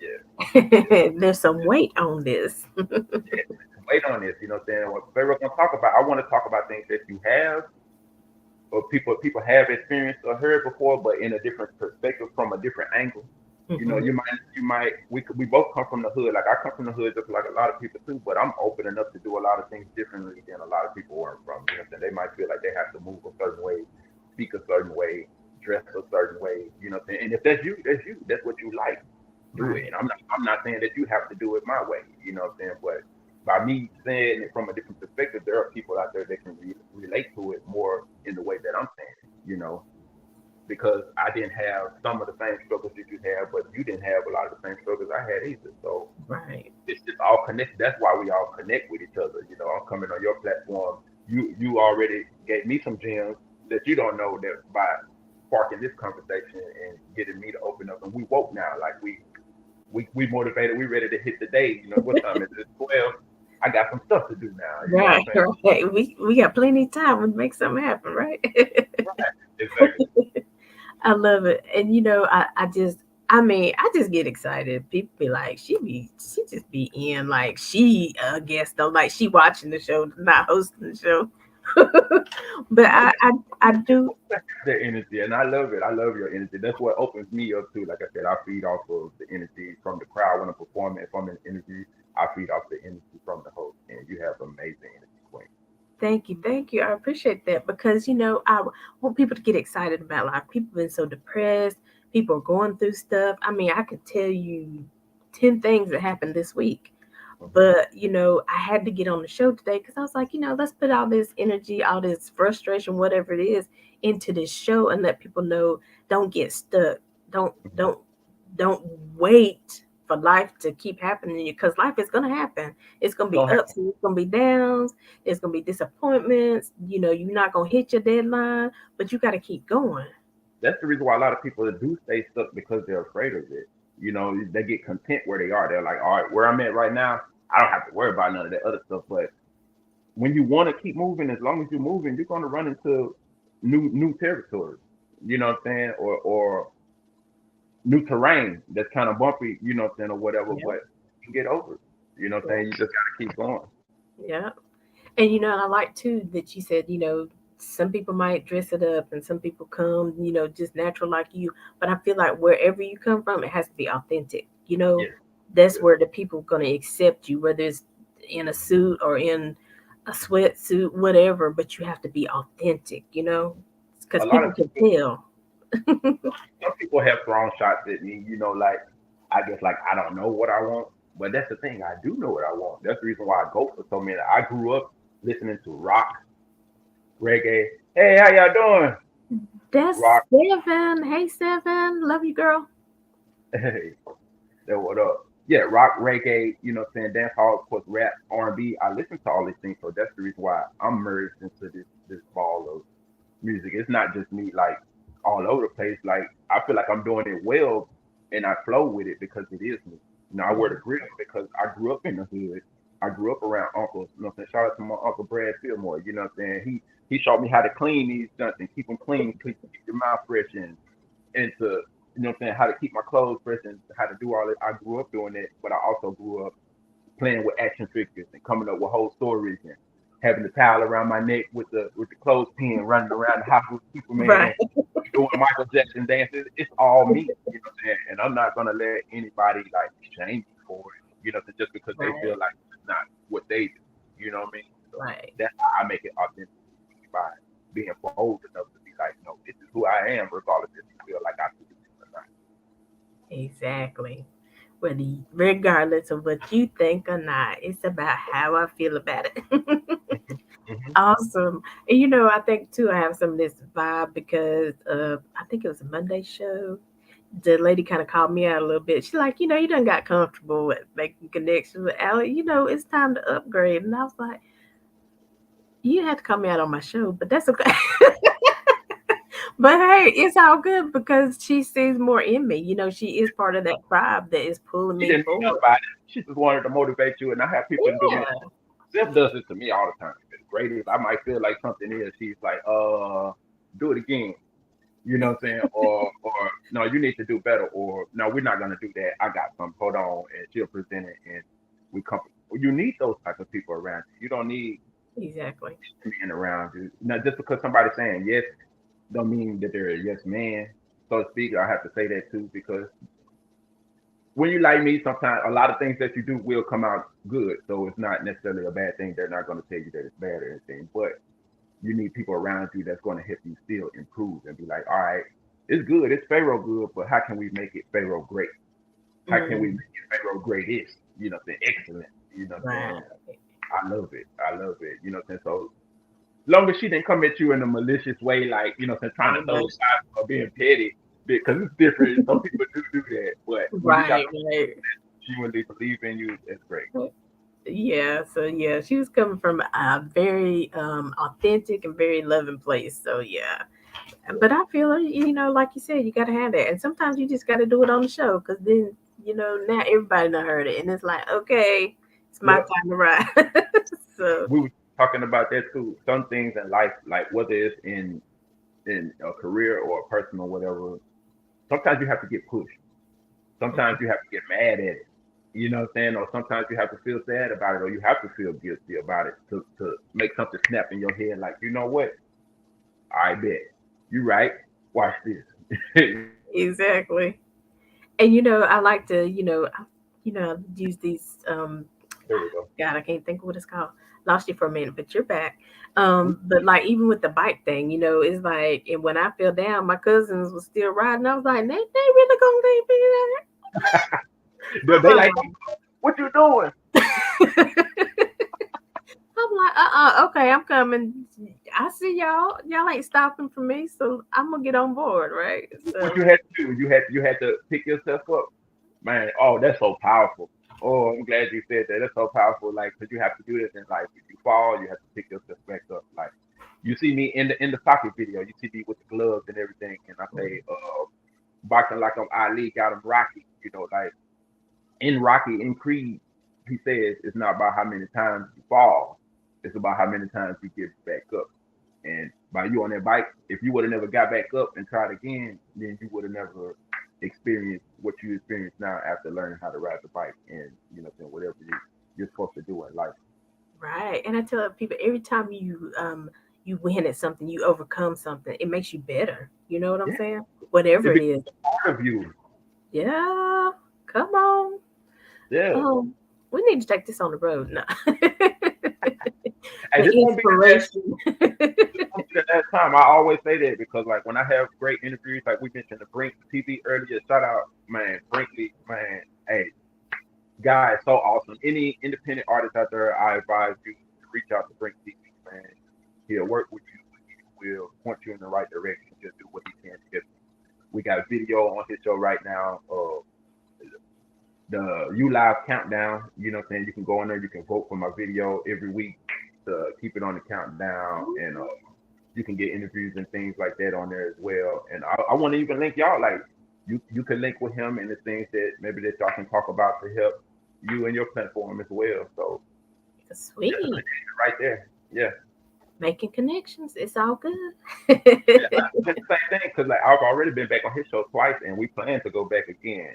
yeah, There's some weight on this. yeah. Wait on this. You know what I'm saying? What we're gonna talk about, I want to talk about things that you have or people have experienced or heard before, but in a different perspective from a different angle. Hmm. We both come from the hood. Like I come from the hood just like a lot of people too, but I'm open enough to do a lot of things differently than a lot of people where I'm from. You know what I'm saying? They might feel like they have to move a certain way, speak a certain way, dress a certain way. You know what I'm saying? And if that's you, that's you. That's what you like. Do it. Right. And I'm not saying that you have to do it my way. You know what I'm saying? But by me saying it from a different perspective, there are people out there that can relate to it more in the way that I'm saying it. Because I didn't have some of the same struggles that you have, but you didn't have a lot of the same struggles I had either. So Right. it's just all connected. That's why we all connect with each other. I'm coming on your platform. You already gave me some gems that you don't know that by sparking this conversation and getting me to open up. And we woke now, like we motivated. We ready to hit the day. What time is it? 12. I got some stuff to do now. You know what Right. I'm saying? Right. We got plenty of time to make something happen, right? Right. Exactly. I love it. And I just get excited. People be like, she just be in like she a guest though, like she watching the show, not hosting the show. But No, I do. their energy, and I love it. I love your energy. That's what opens me up too. Like I said, I feed off of the energy from the crowd when I'm performing. From the energy, I feed off the energy from the host, and you have amazing energy, Queen. Thank you, thank you. I appreciate that because I want people to get excited about life. People been so depressed. People are going through stuff. I mean, I could tell you 10 things that happened this week. Hmm. But I had to get on the show today because I was like, let's put all this energy, all this frustration, whatever it is, into this show and let people know don't get stuck. Don't Hmm. don't don't wait for life to keep happening because life is gonna happen. It's gonna be Don't have ups and it's gonna be downs. It's gonna be disappointments. You're not gonna hit your deadline, but you got to keep going. That's the reason why a lot of people do stay stuck because they're afraid of it. They get content where they are. They're like, all right, where I'm at right now, I don't have to worry about none of that other stuff. But when you want to keep moving, as long as you're moving, you're going to run into new territory. You know what I'm saying? Or new terrain that's kind of bumpy. You know what I'm saying, or whatever. Yeah, But you can get over it. You know what I'm yeah, saying? You just got to keep going. yeah. And I like too that you said, some people might dress it up and some people come, just natural like you. But I feel like wherever you come from, it has to be authentic. Yeah, That's yeah. where the people gonna accept you, whether it's in a suit or in a sweatsuit, whatever. But you have to be authentic, because A lot people of can people, tell. some people have thrown shots at me. Like I guess like I don't know what I want, but that's the thing. I do know what I want. That's the reason why I go for so many. I grew up listening to rock, reggae. Hey, how y'all doing? That's Rock. Seven. Hey, Seven, love you, girl. Hey, that what up? Yeah, rock, reggae. You know, what I'm saying dance hall, of course, rap, R&B. I listen to all these things, so that's the reason why I'm merged into this ball of music. It's not just me like all over the place. Like I feel like I'm doing it well, and I flow with it because it is me. I wear the grill because I grew up in the hood. I grew up around uncles. You know what I'm saying? Shout out to my uncle Brad Fillmore. You know what I'm saying? He showed me how to clean these stunts and keep them clean, keep your mouth fresh and to how to keep my clothes fresh and how to do all it. I grew up doing it, but I also grew up playing with action figures and coming up with whole stories and having the towel around my neck with the clothespin, running around the house with Superman, Right, doing Michael Jackson dances. It's all me, you know what I'm saying? And I'm not gonna let anybody like shame me for it, just because they feel right, like it's not what they do. You know what I mean? So right. that's how I make it authentic by being bold enough to be like, no, this is who I am, regardless if you feel like I do this or not. Exactly. Regardless of what you think or not, it's about how I feel about it. Hmm. Awesome. And I think too, I have some of this vibe because I think it was a Monday show. The lady kind of called me out a little bit. She's like, you done got comfortable with making connections with Alec. It's time to upgrade. And I was like, you didn't have to call me out on my show, but that's okay. But hey, it's all good because she sees more in me. She is part of that tribe that is pulling She me didn't mean nothing forward. about it. She just wanted to motivate you, and I have people to do me. Yeah, Steph does this to me all the time. It's great if I might feel like something is. She's like, do it again. You know what I'm saying? Or no, you need to do better. Or no, we're not gonna do that. I got some. Hold on, and she'll present it, and we come. You need those type of people around you. You don't need exactly. men around you. Now, just because somebody's saying yes, don't mean that they're a yes man, so to speak. I have to say that too because when you like me, sometimes a lot of things that you do will come out good. So it's not necessarily a bad thing. They're not going to tell you that it's bad or anything, but you need people around you that's going to help you still improve and be like, all right, it's good, it's Pharaoh good, but how can we make it Pharaoh great? How can we Mm, make it Pharaoh greatest? You know, what I'm saying excellent. You know, what I'm saying right. I love it. I love it. You know, what I'm saying so long as she didn't come at you in a malicious way, like what I'm saying, trying to throw Uh-huh. shots or being petty, because it's different. Some people do that, but when you got Right, right. she when they believe in you, it's great. Yeah, so yeah, she was coming from a very authentic and very loving place. So yeah. Yeah. But I feel like you said, you gotta have that. And sometimes you just gotta do it on the show because then, now everybody done heard it and it's like, okay, it's my Yep. time to ride. So We were talking about that too. Some things in life, like whether it's in a career or a personal whatever, sometimes you have to get pushed. Sometimes you have to get mad at it. You know what I'm saying? Or sometimes you have to feel sad about it, or you have to feel guilty about it to make something snap in your head. Like, you know what? I bet you right. Watch this. exactly. And I like to, use these There we go. God, I can't think of what it's called. Lost you for a minute, but you're back. But like even with the bike thing, it's like, and when I fell down, my cousins was still riding. I was like, they really gonna leave me They like, what you doing? there? I'm like, okay, I'm coming. I see y'all. Y'all ain't stopping for me, so I'm gonna get on board, right? What So you had to do? You had to pick yourself up. Man, oh, that's so powerful. Oh, I'm glad you said that. That's so powerful. Like, 'cause you have to do this in life. If you fall, you have to pick yourself back up. Like, you see me in the soccer video. You see me with the gloves and everything, and I say, boxing like I'm Ali, got him Rocky. Like in Rocky, in Creed, he says it's not about how many times you fall, it's about how many times you get back up. And by you on that bike, if you would have never got back up and tried again, then you would have never experienced what you experience now after learning how to ride the bike and whatever you're supposed to do in life. Right. And I tell people every time you win at something, you overcome something, it makes you better. You know what I'm Yeah, saying? it Whatever it becomes is. part of you. Yeah. Come on. Yeah. Um, we need to take this on the road now. Hey, The inspiration. this won't be the last time. I always say that because like when I have great interviews, like we mentioned the Brink TV earlier, shout out man, Brinkley, man, hey, guy is so awesome. Any independent artist out there, I advise you to reach out to Brink TV, man. He'll work with you. He will point you in the right direction. Just do what he can to get you. We got a video on his show right now. The You Live countdown. You know what I'm saying? You can go in there. You can vote for my video every week to keep it on the countdown, and you can get interviews and things like that on there as well. And I want to even link y'all. Like you can link with him and the things that maybe that y'all can talk about to help you and your platform as well. So that's a Sweet. connection right there. Yeah. Making connections. It's all Yeah, good. it's the same thing because like I've already been back on his show twice, and we plan to go back again.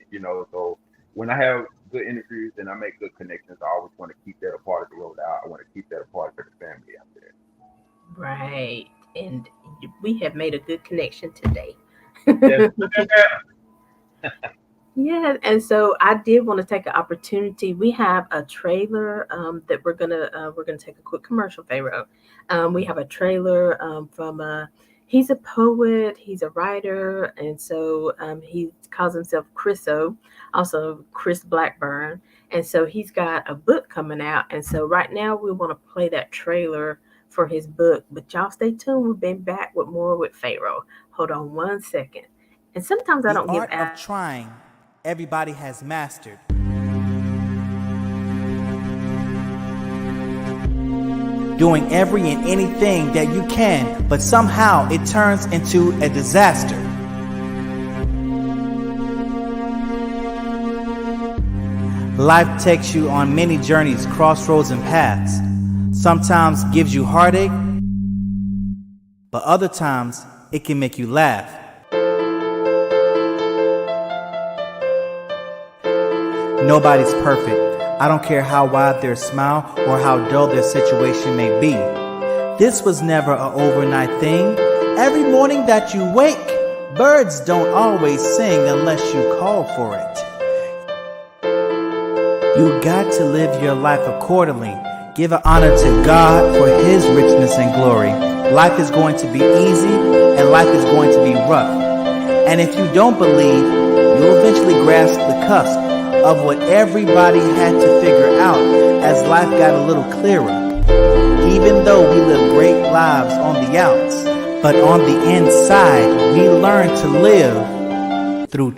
So when I have good interviews and I make good connections, I always want to keep that a part of the road out. I want to keep that a part of the family out there. Right. And we have made a good connection today. Yes. Yeah, and so I did want to take an opportunity. We have a trailer that we're gonna take a quick commercial, Pharaoh. We have a trailer from he's a poet, he's a writer, and so he calls himself Chriso, also Chris Blackburn, and so he's got a book coming out, and so right now we want to play that trailer for his book. But y'all stay tuned. We've been back with more with Pharaoh. Hold on one second. And sometimes I The don't give art out. of trying, everybody has mastered. Doing every and anything that you can, but somehow it turns into a disaster. Life takes you on many journeys, crossroads, and paths. Sometimes gives you heartache, but other times it can make you laugh. Nobody's perfect. I don't care how wide their smile or how dull their situation may be. This was never an overnight thing. Every morning that you wake, birds don't always sing unless you call for it. You got to live your life accordingly. Give an honor to God for His richness and glory. Life is going to be easy and life is going to be rough. And if you don't believe, you'll eventually grasp the cusp of what everybody had to figure out as life got a little clearer. Even though we live great lives on the outs, but on the inside, we learn to live through.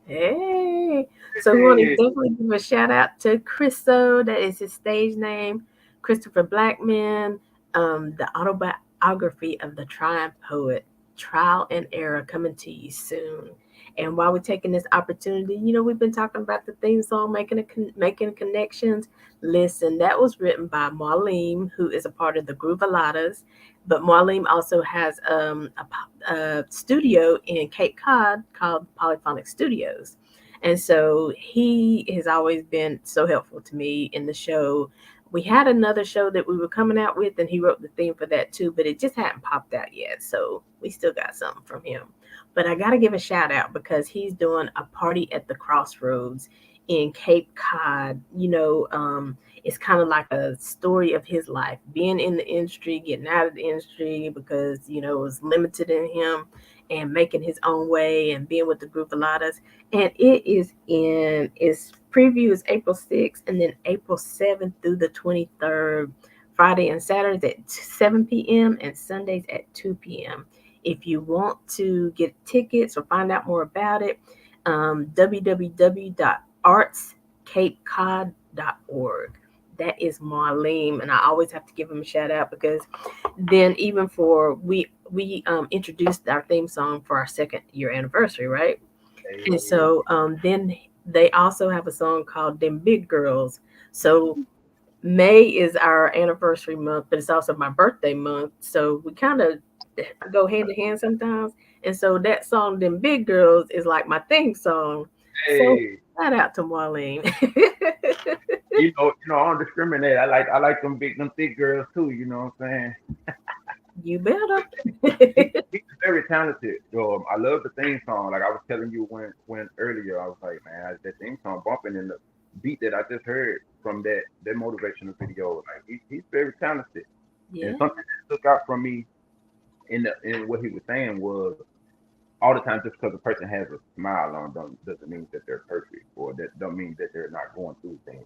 Hey, so we want to Hey, definitely give a shout out to Christo. That is his stage name, Christopher Blackman. The autobiography of the Triumph Poet, Trial and Error, coming to you soon. And while we're taking this opportunity, we've been talking about the theme song, making connections. Listen, that was written by Marlene, who is a part of the Groovaladas. But Marlene also has a studio in Cape Cod called Polyphonic Studios. And so he has always been so helpful to me in the show. We had another show that we were coming out with, and he wrote the theme for that too, but it just hadn't popped out yet. So we still got something from him. But I got to give a shout out because he's doing a party at the Crossroads in Cape Cod. It's kind of like a story of his life, being in the industry, getting out of the industry because, it was limited in him and making his own way and being with the group a lot of us. And its preview is April 6th and then April 7th through the 23rd, Friday and Saturdays at 7 p.m. and Sundays at 2 p.m. If you want to get tickets or find out more about it, www.artscapecod.org. That is Marlene, and I always have to give him a shout out because then even for we introduced our theme song for our 2nd year anniversary, right? And Hey, so then they also have a song called "Them Big Girls." So May is our anniversary month, but it's also my birthday month. So we kind of go hand in hand sometimes. And so that song, "Them Big Girls," is like my theme song. So hey, shout out to Marlene. I don't discriminate. I like them thick girls too. You know what I'm saying? You better. He's very talented. I love the theme song. Like I was telling you when earlier, I was like, man, that theme song bumping in the beat that I just heard from that motivational video. Like he's very talented. And Yeah, something that stuck out from me in what he was saying was all the time just because a person has a smile on them doesn't mean that they're perfect or that don't mean that they're not going through things.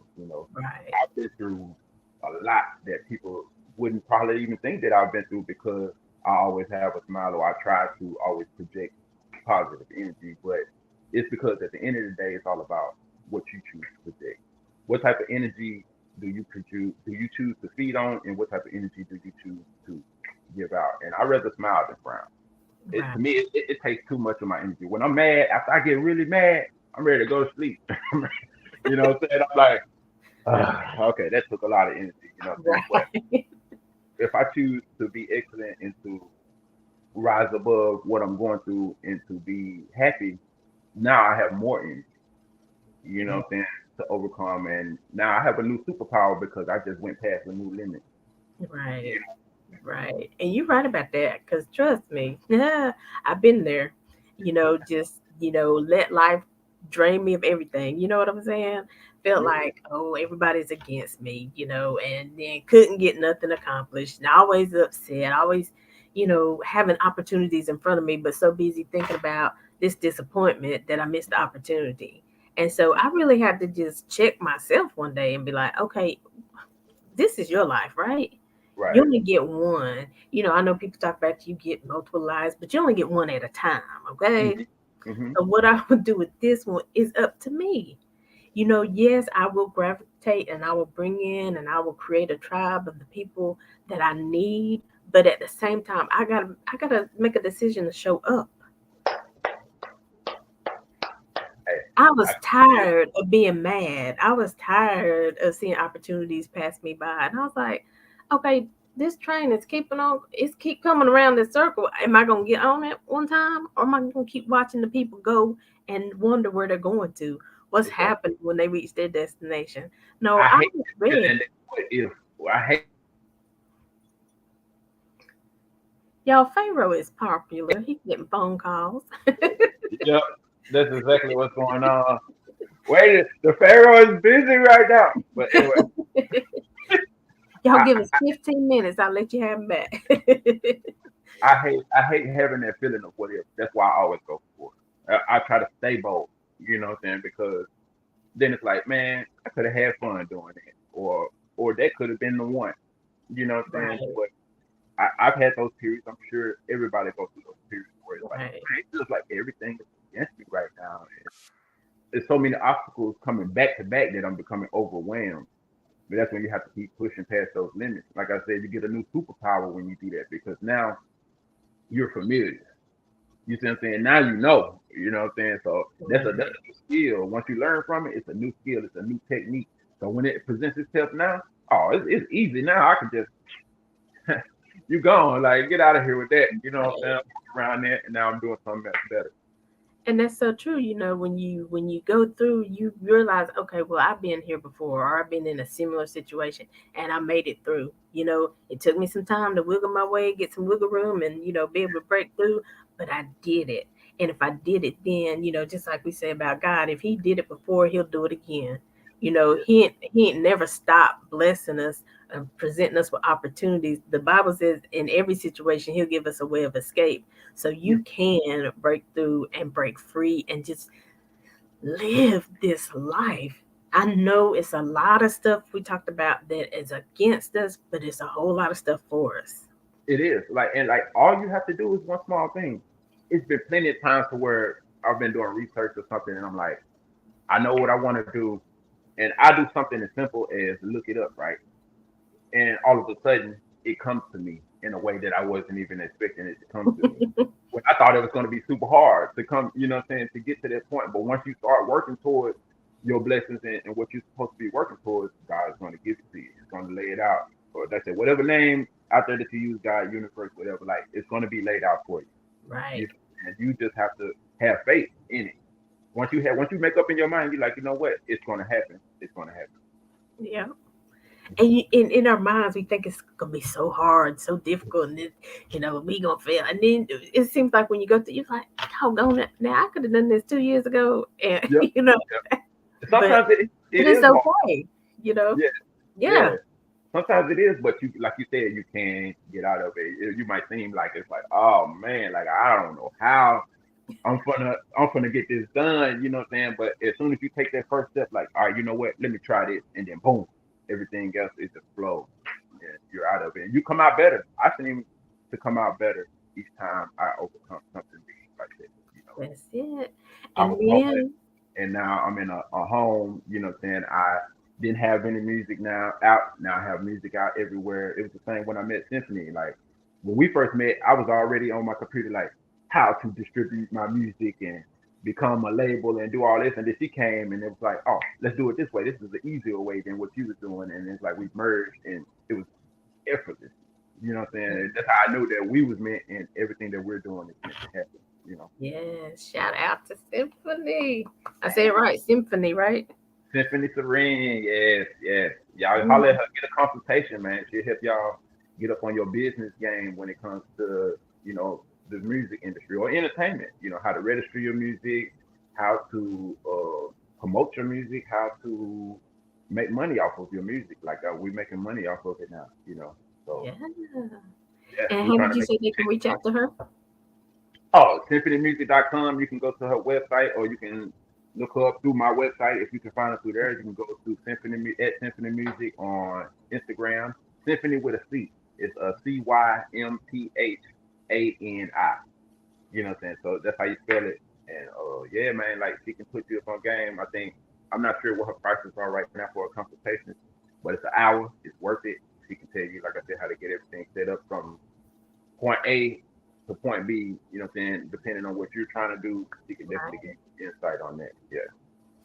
right. I've been through a lot that people wouldn't probably even think that I've been through because I always have a smile or I try to always project positive energy. But it's because at the end of the day, it's all about what you choose to project. What type of energy do you choose to feed on, and what type of energy do you choose to give out? And I rather smile than frown. To Right. me, it takes too much of my energy. When I'm mad, after I get really mad, I'm ready to go to sleep. You know what I'm saying? I'm like, okay, that took a lot of energy. You know what I'm saying? But Right. if I choose to be excellent and to rise above what I'm going through and to be happy, now I have more energy. You know what I'm saying? To overcome, and now I have a new superpower because I just went past a new limit. Right. Right. And you're right about that because trust me, I've been there. Just, let life drain me of everything. You know what I'm saying? Felt Yeah, like, oh, everybody's against me, and then couldn't get nothing accomplished. And always upset, always, having opportunities in front of me, but so busy thinking about this disappointment that I missed the opportunity. And so I really had to just check myself one day and be like, okay, this is your life, right? You right. only get one. I know people talk about you get multiple lives, but you only get one at a time, okay? Hmm. Hmm. So what I would do with this one is up to me. Yes, I will gravitate and I will bring in and I will create a tribe of the people that I need, but at the same time, I gotta make a decision to show up. Hey, I I was feel tired of being mad. I was tired of seeing opportunities pass me by. And I was like, okay, this train is keeping on, it's keep coming around this circle. Am I going to get on it one time? Or am I going to keep watching the people go and wonder where they're going to? What's exactly. happening when they reach their destination? No, I I hate was that ready. feeling. That what if I hate Y'all, Pharaoh is popular. He's getting phone calls. Yep, that's exactly what's going on. Wait, the Pharaoh is busy right now. But anyway, Y'all I, give us 15 minutes. I'll let you have him back. I hate having that feeling of what if. That's why I always go for it. I try to stay bold. You know what I'm saying? Because then it's like, man, I could have had fun doing it, or that could have been the one. You know what I'm saying? Right, But I've had those periods. I'm sure everybody goes through those periods where it's like, right, man, it feels like everything is against me right now. And there's so many obstacles coming back to back that I'm becoming overwhelmed. But that's when you have to keep pushing past those limits. Like I said, you get a new superpower when you do that because now you're familiar. You see what I'm saying? Now you know what I'm saying? So that's right. a new skill. Once you learn from it, it's a new skill, it's a new technique. So when it presents itself now, oh, it's easy now. I can just you gone, like get out of here with that. You know what I'm saying? I'm around there and now I'm doing something that's better. And that's so true. When you go through, you realize, okay, well, I've been here before, or I've been in a similar situation, and I made it through. It took me some time to wiggle my way, get some wiggle room, and be able to break through, but I did it. And if I did it then, just like we say about God, if he did it before, he'll do it again. He ain't never stopped blessing us and presenting us with opportunities. The Bible says in every situation, he'll give us a way of escape. So Yeah, you can break through and break free and just live this life. I know it's a lot of stuff we talked about that is against us, but it's a whole lot of stuff for us. it is. Like, and like all you have to do is one small thing. It's been plenty of times to where I've been doing research or something, and I'm like, I know what I want to do, and I do something as simple as look it up, right? And all of a sudden, it comes to me in a way that I wasn't even expecting it to come to me. When I thought it was going to be super hard to come, what I'm saying, to get to that point. But once you start working towards your blessings and what you're supposed to be working towards, God is going to give it to you. He's going to lay it out. Or they say, whatever name out there that you use, God, universe, whatever, like it's going to be laid out for you. Right. You and you just have to have faith in it. Once you make up in your mind, you're like, you know what, it's going to happen. It's going to happen. Yeah. And in our minds, we think it's gonna be so hard, so difficult, and then, we gonna fail. And then it seems like when you go through, you're like, doggone it. Now I could have done this 2 years ago, and Yep. Yep. but Sometimes it it's is hard. okay, you know. Yeah. Yeah. Yeah. Sometimes it is, but you, like you said, you can get out of it. You might seem like it's like, oh man, like I don't know how I'm gonna get this done. You know what I'm saying? But as soon as you take that first step, like, all right, you know what? Let me try this, and then boom, everything else is just flow. And you're out of it, and you come out better. I seem to come out better each time I overcome something big like that. That's it. I And was homeless, then, and now I'm in a home. You know what I'm saying? I didn't have any music now out. Now I have music out everywhere. It was the same when I met Symphony. Like when we first met, I was already on my computer, like how to distribute my music and become a label and do all this. And then she came and it was like, oh, let's do it this way. This is the easier way than what you was doing. And it's like we merged and it was effortless. You know what I'm saying? That's how I knew that we was meant and everything that we're doing is meant to happen. You know. yes, shout out to Symphony. I say it right, Symphony, right? Symphony Serene, yes, yes. Y'all Mm, holler at her, get a consultation, man. She'll help y'all get up on your business game when it comes to, the music industry or entertainment. How to register your music, how to promote your music, how to make money off of your music. Like we're making money off of it now. So yeah. yeah, And we're how trying did to you make say they can reach out to her? Oh, symphonymusic.com. You can go to her website or you can look her up through my website. If you can find her through there, you can go to Symphony Music on Instagram. Symphony with a C. It's a Cympthani. You know what I'm saying? So that's how you spell it. And yeah, man, like she can put you up on game. I think I'm not sure what her prices are right now for a consultation, but it's an hour. It's worth it. She can tell you, like I said, how to get everything set up from point A to point B, you know what I'm saying? Depending on what you're trying to do, you can definitely Right. get insight on that. Yeah.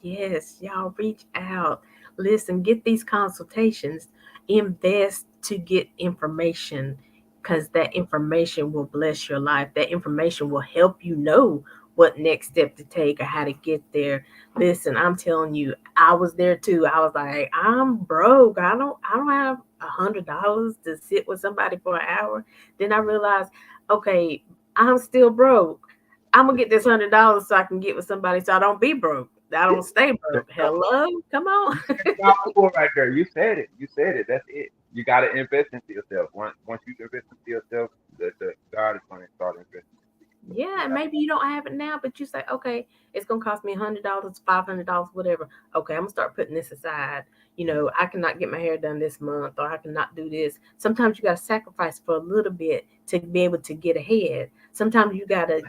Yes, y'all reach out. Listen, get these consultations, invest to get information because that information will bless your life. That information will help you know what next step to take or how to get there. Listen, I'm telling you, I was there too. I was like, I'm broke. I don't have $100 to sit with somebody for an hour. Then I realized, okay, I'm still broke. I'm gonna get this $100 so I can get with somebody so I don't be broke. I Yeah. don't stay There broke. you go. Hello, come on. Powerful right there. You said it. You said it. That's it. You got to invest into yourself. Once you invest into yourself, the God is going to start investing into you. So Yeah, you and have maybe you don't have it now, but you say, okay, it's gonna cost me $100, $500, whatever. Okay, I'm gonna start putting this aside. I cannot get my hair done this month, or I cannot do this. Sometimes you gotta sacrifice for a little bit to be able to get ahead. Sometimes you gotta,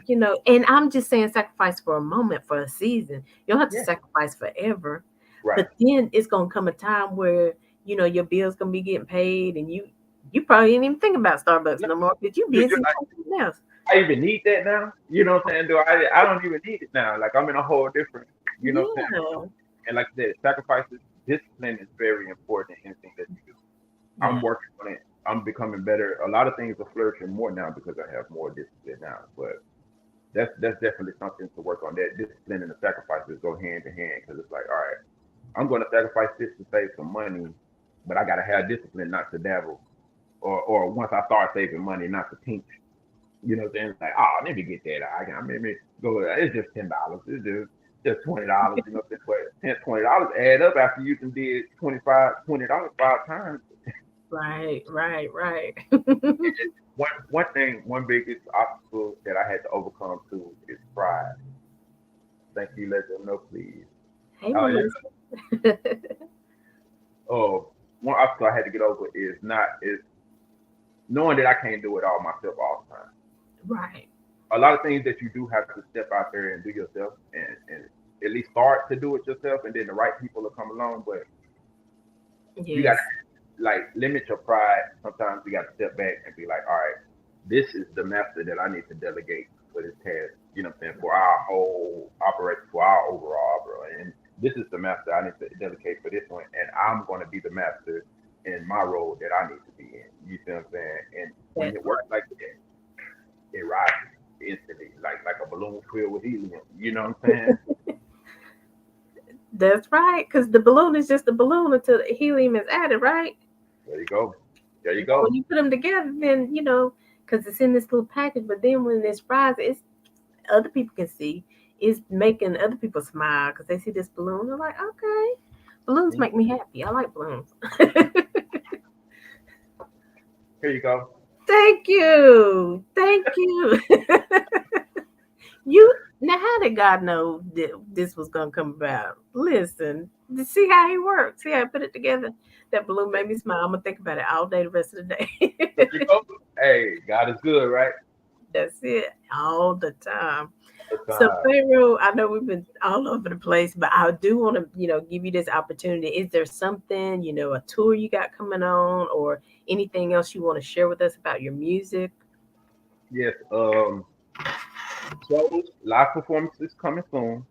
and I'm just saying sacrifice for a moment, for a season. You don't have to yeah. sacrifice forever. Right. But then it's gonna come a time where, your bills gonna be getting paid and you probably ain't even thinking about Starbucks No, no more because you you're busy like, doing something else. I even need that now. You know what I'm saying? Do I don't even need it now. Like I'm in a whole different, what I'm saying? Yeah. And like I said, sacrifices, discipline is very important in anything that you do. Yeah. I'm working on it. I'm becoming better. A lot of things are flourishing more now because I have more discipline now. But that's definitely something to work on. That discipline and the sacrifices go hand in hand because it's like, all right, I'm going to sacrifice this to save some money, but I got to have discipline not to dabble, or once I start saving money, not to pinch. You know what I'm saying? Like, oh, let me get that. I maybe go. It's just $10. It's just $20. You know what I'm saying? But $10, $20 add up after you can did $20 5 times. Right, right, right. One thing, one biggest obstacle that I had to overcome too is pride. Thank you, let them know, please. Hey, Yeah. Melissa. One obstacle I had to get over is knowing that I can't do it all myself all the time. Right. A lot of things that you do have to step out there and do yourself, and at least start to do it yourself, and then the right people will come along. But you got Yes. to like limit your pride. Sometimes you got to step back and be like, all right, this is the master that I need to delegate for this task. You know what I'm saying? For our whole operation, for our overall, bro. And this is the master I need to delegate for this one, and I'm going to be the master in my role that I need to be in. You see what I'm saying? And when That, it works like that, it rises instantly, like a balloon filled with helium. You know what I'm saying? that's right. Because the balloon is just a balloon until the helium is added, right? There you go. There you When go. you put them together, then because it's in this little package. But then when it's rising, it's other people can see. It's making other people smile because they see this balloon. They're like, okay, balloons Mhm. make me happy. I like balloons. Here you go. Thank you. Thank you. You now how did God know that this was gonna come about? Listen, see how he works. See how I put it together. That balloon made me smile. I'm gonna think about it all day the rest of the day. There you go. Hey, God is good, right? That's it. All the time. All the So time. Pharaoh, I know we've been all over the place, but I do want to, give you this opportunity. Is there something, a tour you got coming on or anything else you want to share with us about your music? Yes. Shows, live performances coming soon.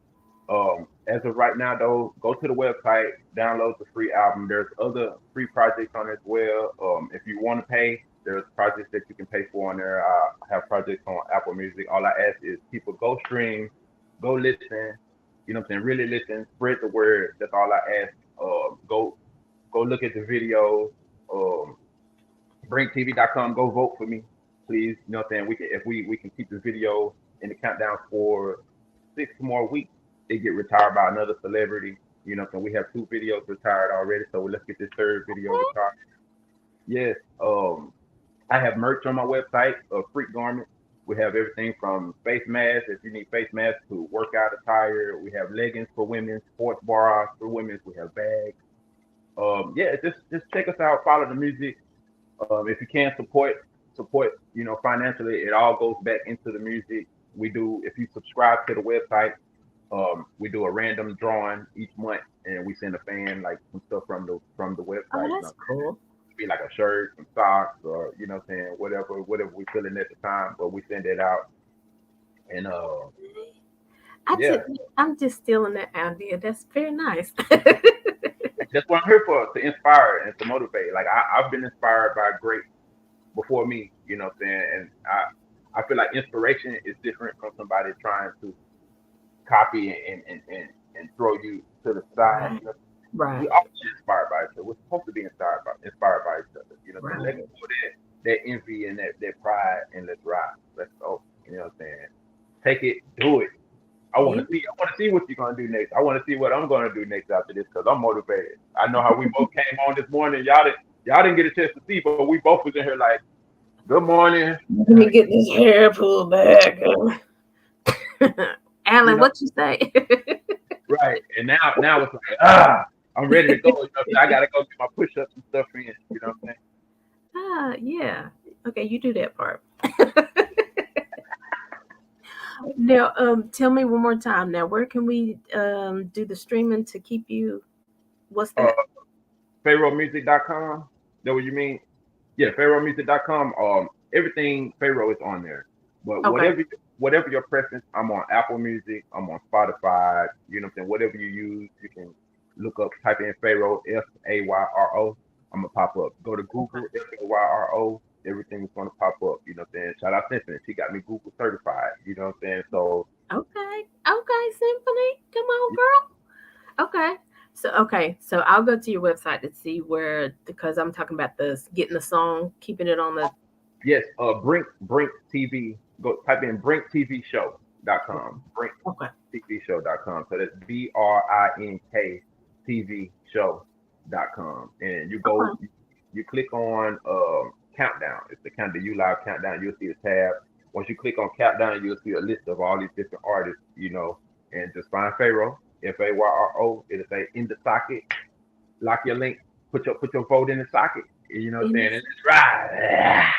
As of right now, though, go to the website, download the free album. There's other free projects on it as well. If you want to pay, there's projects that you can pay for on there. I have projects on Apple Music. All I ask is people go stream, go listen. You know what I'm saying? Really listen, spread the word. That's all I ask. Go look at the video. Um, BrinkTV.com. Go vote for me, please. You know what I'm saying? We can keep the video in the countdown for 6 more weeks. They get retired by another celebrity. You know what I'm saying? We have 2 videos retired already, so let's get this third video retired. Yes. I have merch on my website of Freak Garment. We have everything from face masks, if you need face masks, to workout attire. We have leggings for women, sports bras for women. We have bags. Yeah, just check us out. Follow the music. If you can support, financially, it all goes back into the music. We do. If you subscribe to the website, we do a random drawing each month, and we send a fan like some stuff from the Oh, website. that's cool. Be like a shirt, some socks, or what I'm saying, whatever we feeling at the time. But we send it out, and I yeah, just, I'm just stealing that idea. That's very nice. that's what I'm here for, to inspire and to motivate. Like I've been inspired by great before me, you know what I'm saying, and I feel like inspiration is different from somebody trying to copy and throw you to the side. Right, You know, we right, all inspired by each other. We're supposed to be inspired by each other. You know what I'm saying? Let right. go of that envy and that pride, and let's ride. Let's go. You know what I'm saying? Take it, do it. I want Yeah. to see. I want to see what you're gonna do next. I want to see what I'm gonna do next after this because I'm motivated. I know how we both came on this morning. Y'all didn't get a chance to see, but we both was in here like, good morning. Let me get this hair pulled back. You Alan, know, what you say? right? And now it's like, I'm ready to go. You know what I'm saying? I gotta go get my push-ups and stuff in. You know what I'm saying? Yeah. Okay, you do that part. Now, tell me one more time. Now, where can we do the streaming to keep you? What's Uh, that? PharaohMusic.com. That what you mean? Yeah, PharaohMusic.com. Everything Pharaoh is on there. But Okay. whatever your preference, I'm on Apple Music. I'm on Spotify. You know what I'm saying? Whatever you use, you can look up, type in Pharaoh, Phayro. I'm gonna pop up. Go to Google, Phayro. Everything is gonna pop up. You know what I'm saying? Shout out Symphony. She got me Google certified. You know what I'm saying? So Okay. Okay, Symphony. Come on, girl. Okay. So I'll go to your website to see where because I'm talking about this getting the song, keeping it on the yes, Brink TV. Go type in brinktvshow.com. Okay. Brinktvshow.com. So that's BRINKTVshow.com. And you Okay. go, you click on countdown. It's the kind of you live countdown. You'll see a tab. Once you click on countdown, you'll see a list of all these different artists, and just find Pharaoh, Fayro. It'll say in the socket. Lock your link. Put your vote in the socket. You know what I'm And saying? And let's ride.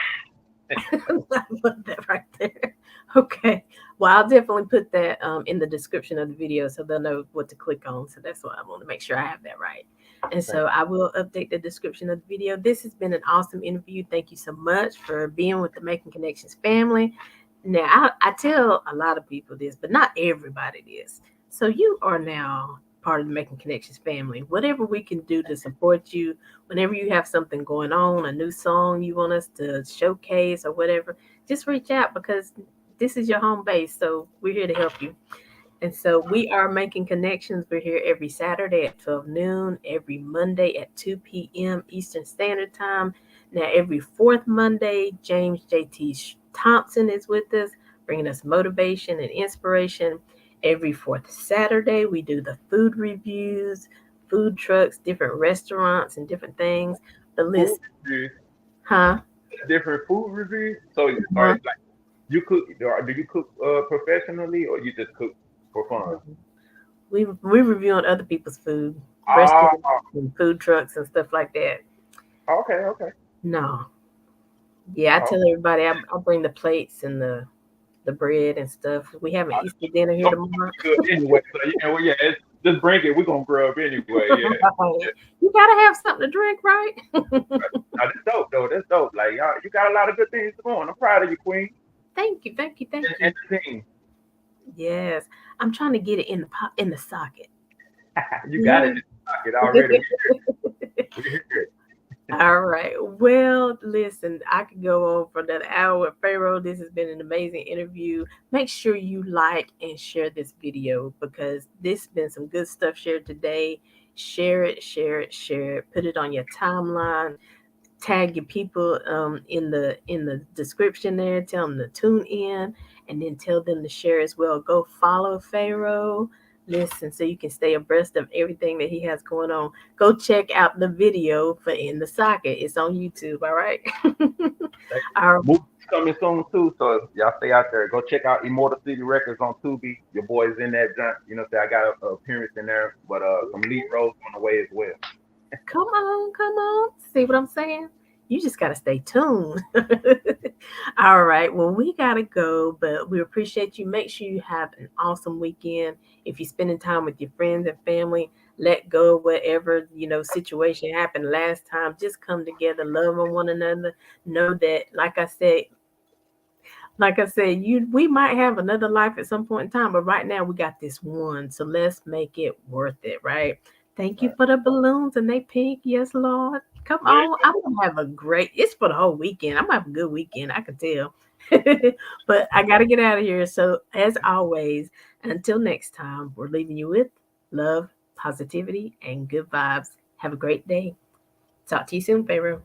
I love that right there. Okay. Well, I'll definitely put that in the description of the video so they'll know what to click on. So that's why I want to make sure I have that right. And Thank so I will update the description of the video. This has been an awesome interview. Thank you so much for being with the Making Connections family. Now, I tell a lot of people this, but not everybody this. So you are now part of the Making Connections family. Whatever we can do to support you, whenever you have something going on, a new song you want us to showcase or whatever, just reach out because this is your home base. So we're here to help you. And so we are making connections. We're here every Saturday at 12 noon, every Monday at 2 p.m. Eastern Standard Time. Now, every fourth Monday, James J.T. Thompson is with us, bringing us motivation and inspiration. Every fourth Saturday, we do the food reviews, food trucks, different restaurants, and different things. But food listen, reviews, huh? different food reviews. So, Huh? like you cook? Do you cook professionally, or you just cook for fun? We reviewing other people's food, Ah, restaurants and food trucks and stuff like that. okay, okay. No, yeah, I Oh, tell everybody I bring the plates and the bread and stuff. We have an Easter dinner here I'm tomorrow. good anyway. So just bring it. We're gonna grub anyway. Yeah. You gotta have something to drink, right? Now, that's dope though. That's dope. Like y'all, you got a lot of good things going. I'm proud of you, Queen, Thank you, thank you, thank and you. the team. Yes, I'm trying to get it in the in the socket. You got it Yeah. in the pocket already. We hear it. All right. Well, listen, I could go on for another hour with Pharaoh. This has been an amazing interview. Make sure you like and share this video because this has been some good stuff shared today. Share it, share it, share it. Put it on your timeline. Tag your people in the description there. Tell them to tune in, and then tell them to share as well. Go follow Pharaoh. Listen, so you can stay abreast of everything that he has going on. Go check out the video for In the Socket. It's on YouTube. All right. Like, All right. movies coming soon too. So y'all stay out there. Go check out Immortal City Records on Tubi. Your boy's in that junk. Say I got a appearance in there, but some lead roles on the way as well. Come on, come on. See what I'm saying? You just got to stay tuned. All right. Well, we got to go, but we appreciate you. Make sure you have an awesome weekend. If you're spending time with your friends and family, let go of whatever, situation happened last time. Just come together, love on one another. Know that, like I said, we might have another life at some point in time, but right now we got this one. So let's make it worth it, right? Thank you for the balloons and they pink. Yes, Lord. Come There you on. I'm gonna have a great it's for the whole weekend. I'm gonna have a good weekend, I can tell. But I gotta get out of here. So as always, until next time, we're leaving you with love, positivity, and good vibes. Have a great day. Talk to you soon, Pharaoh.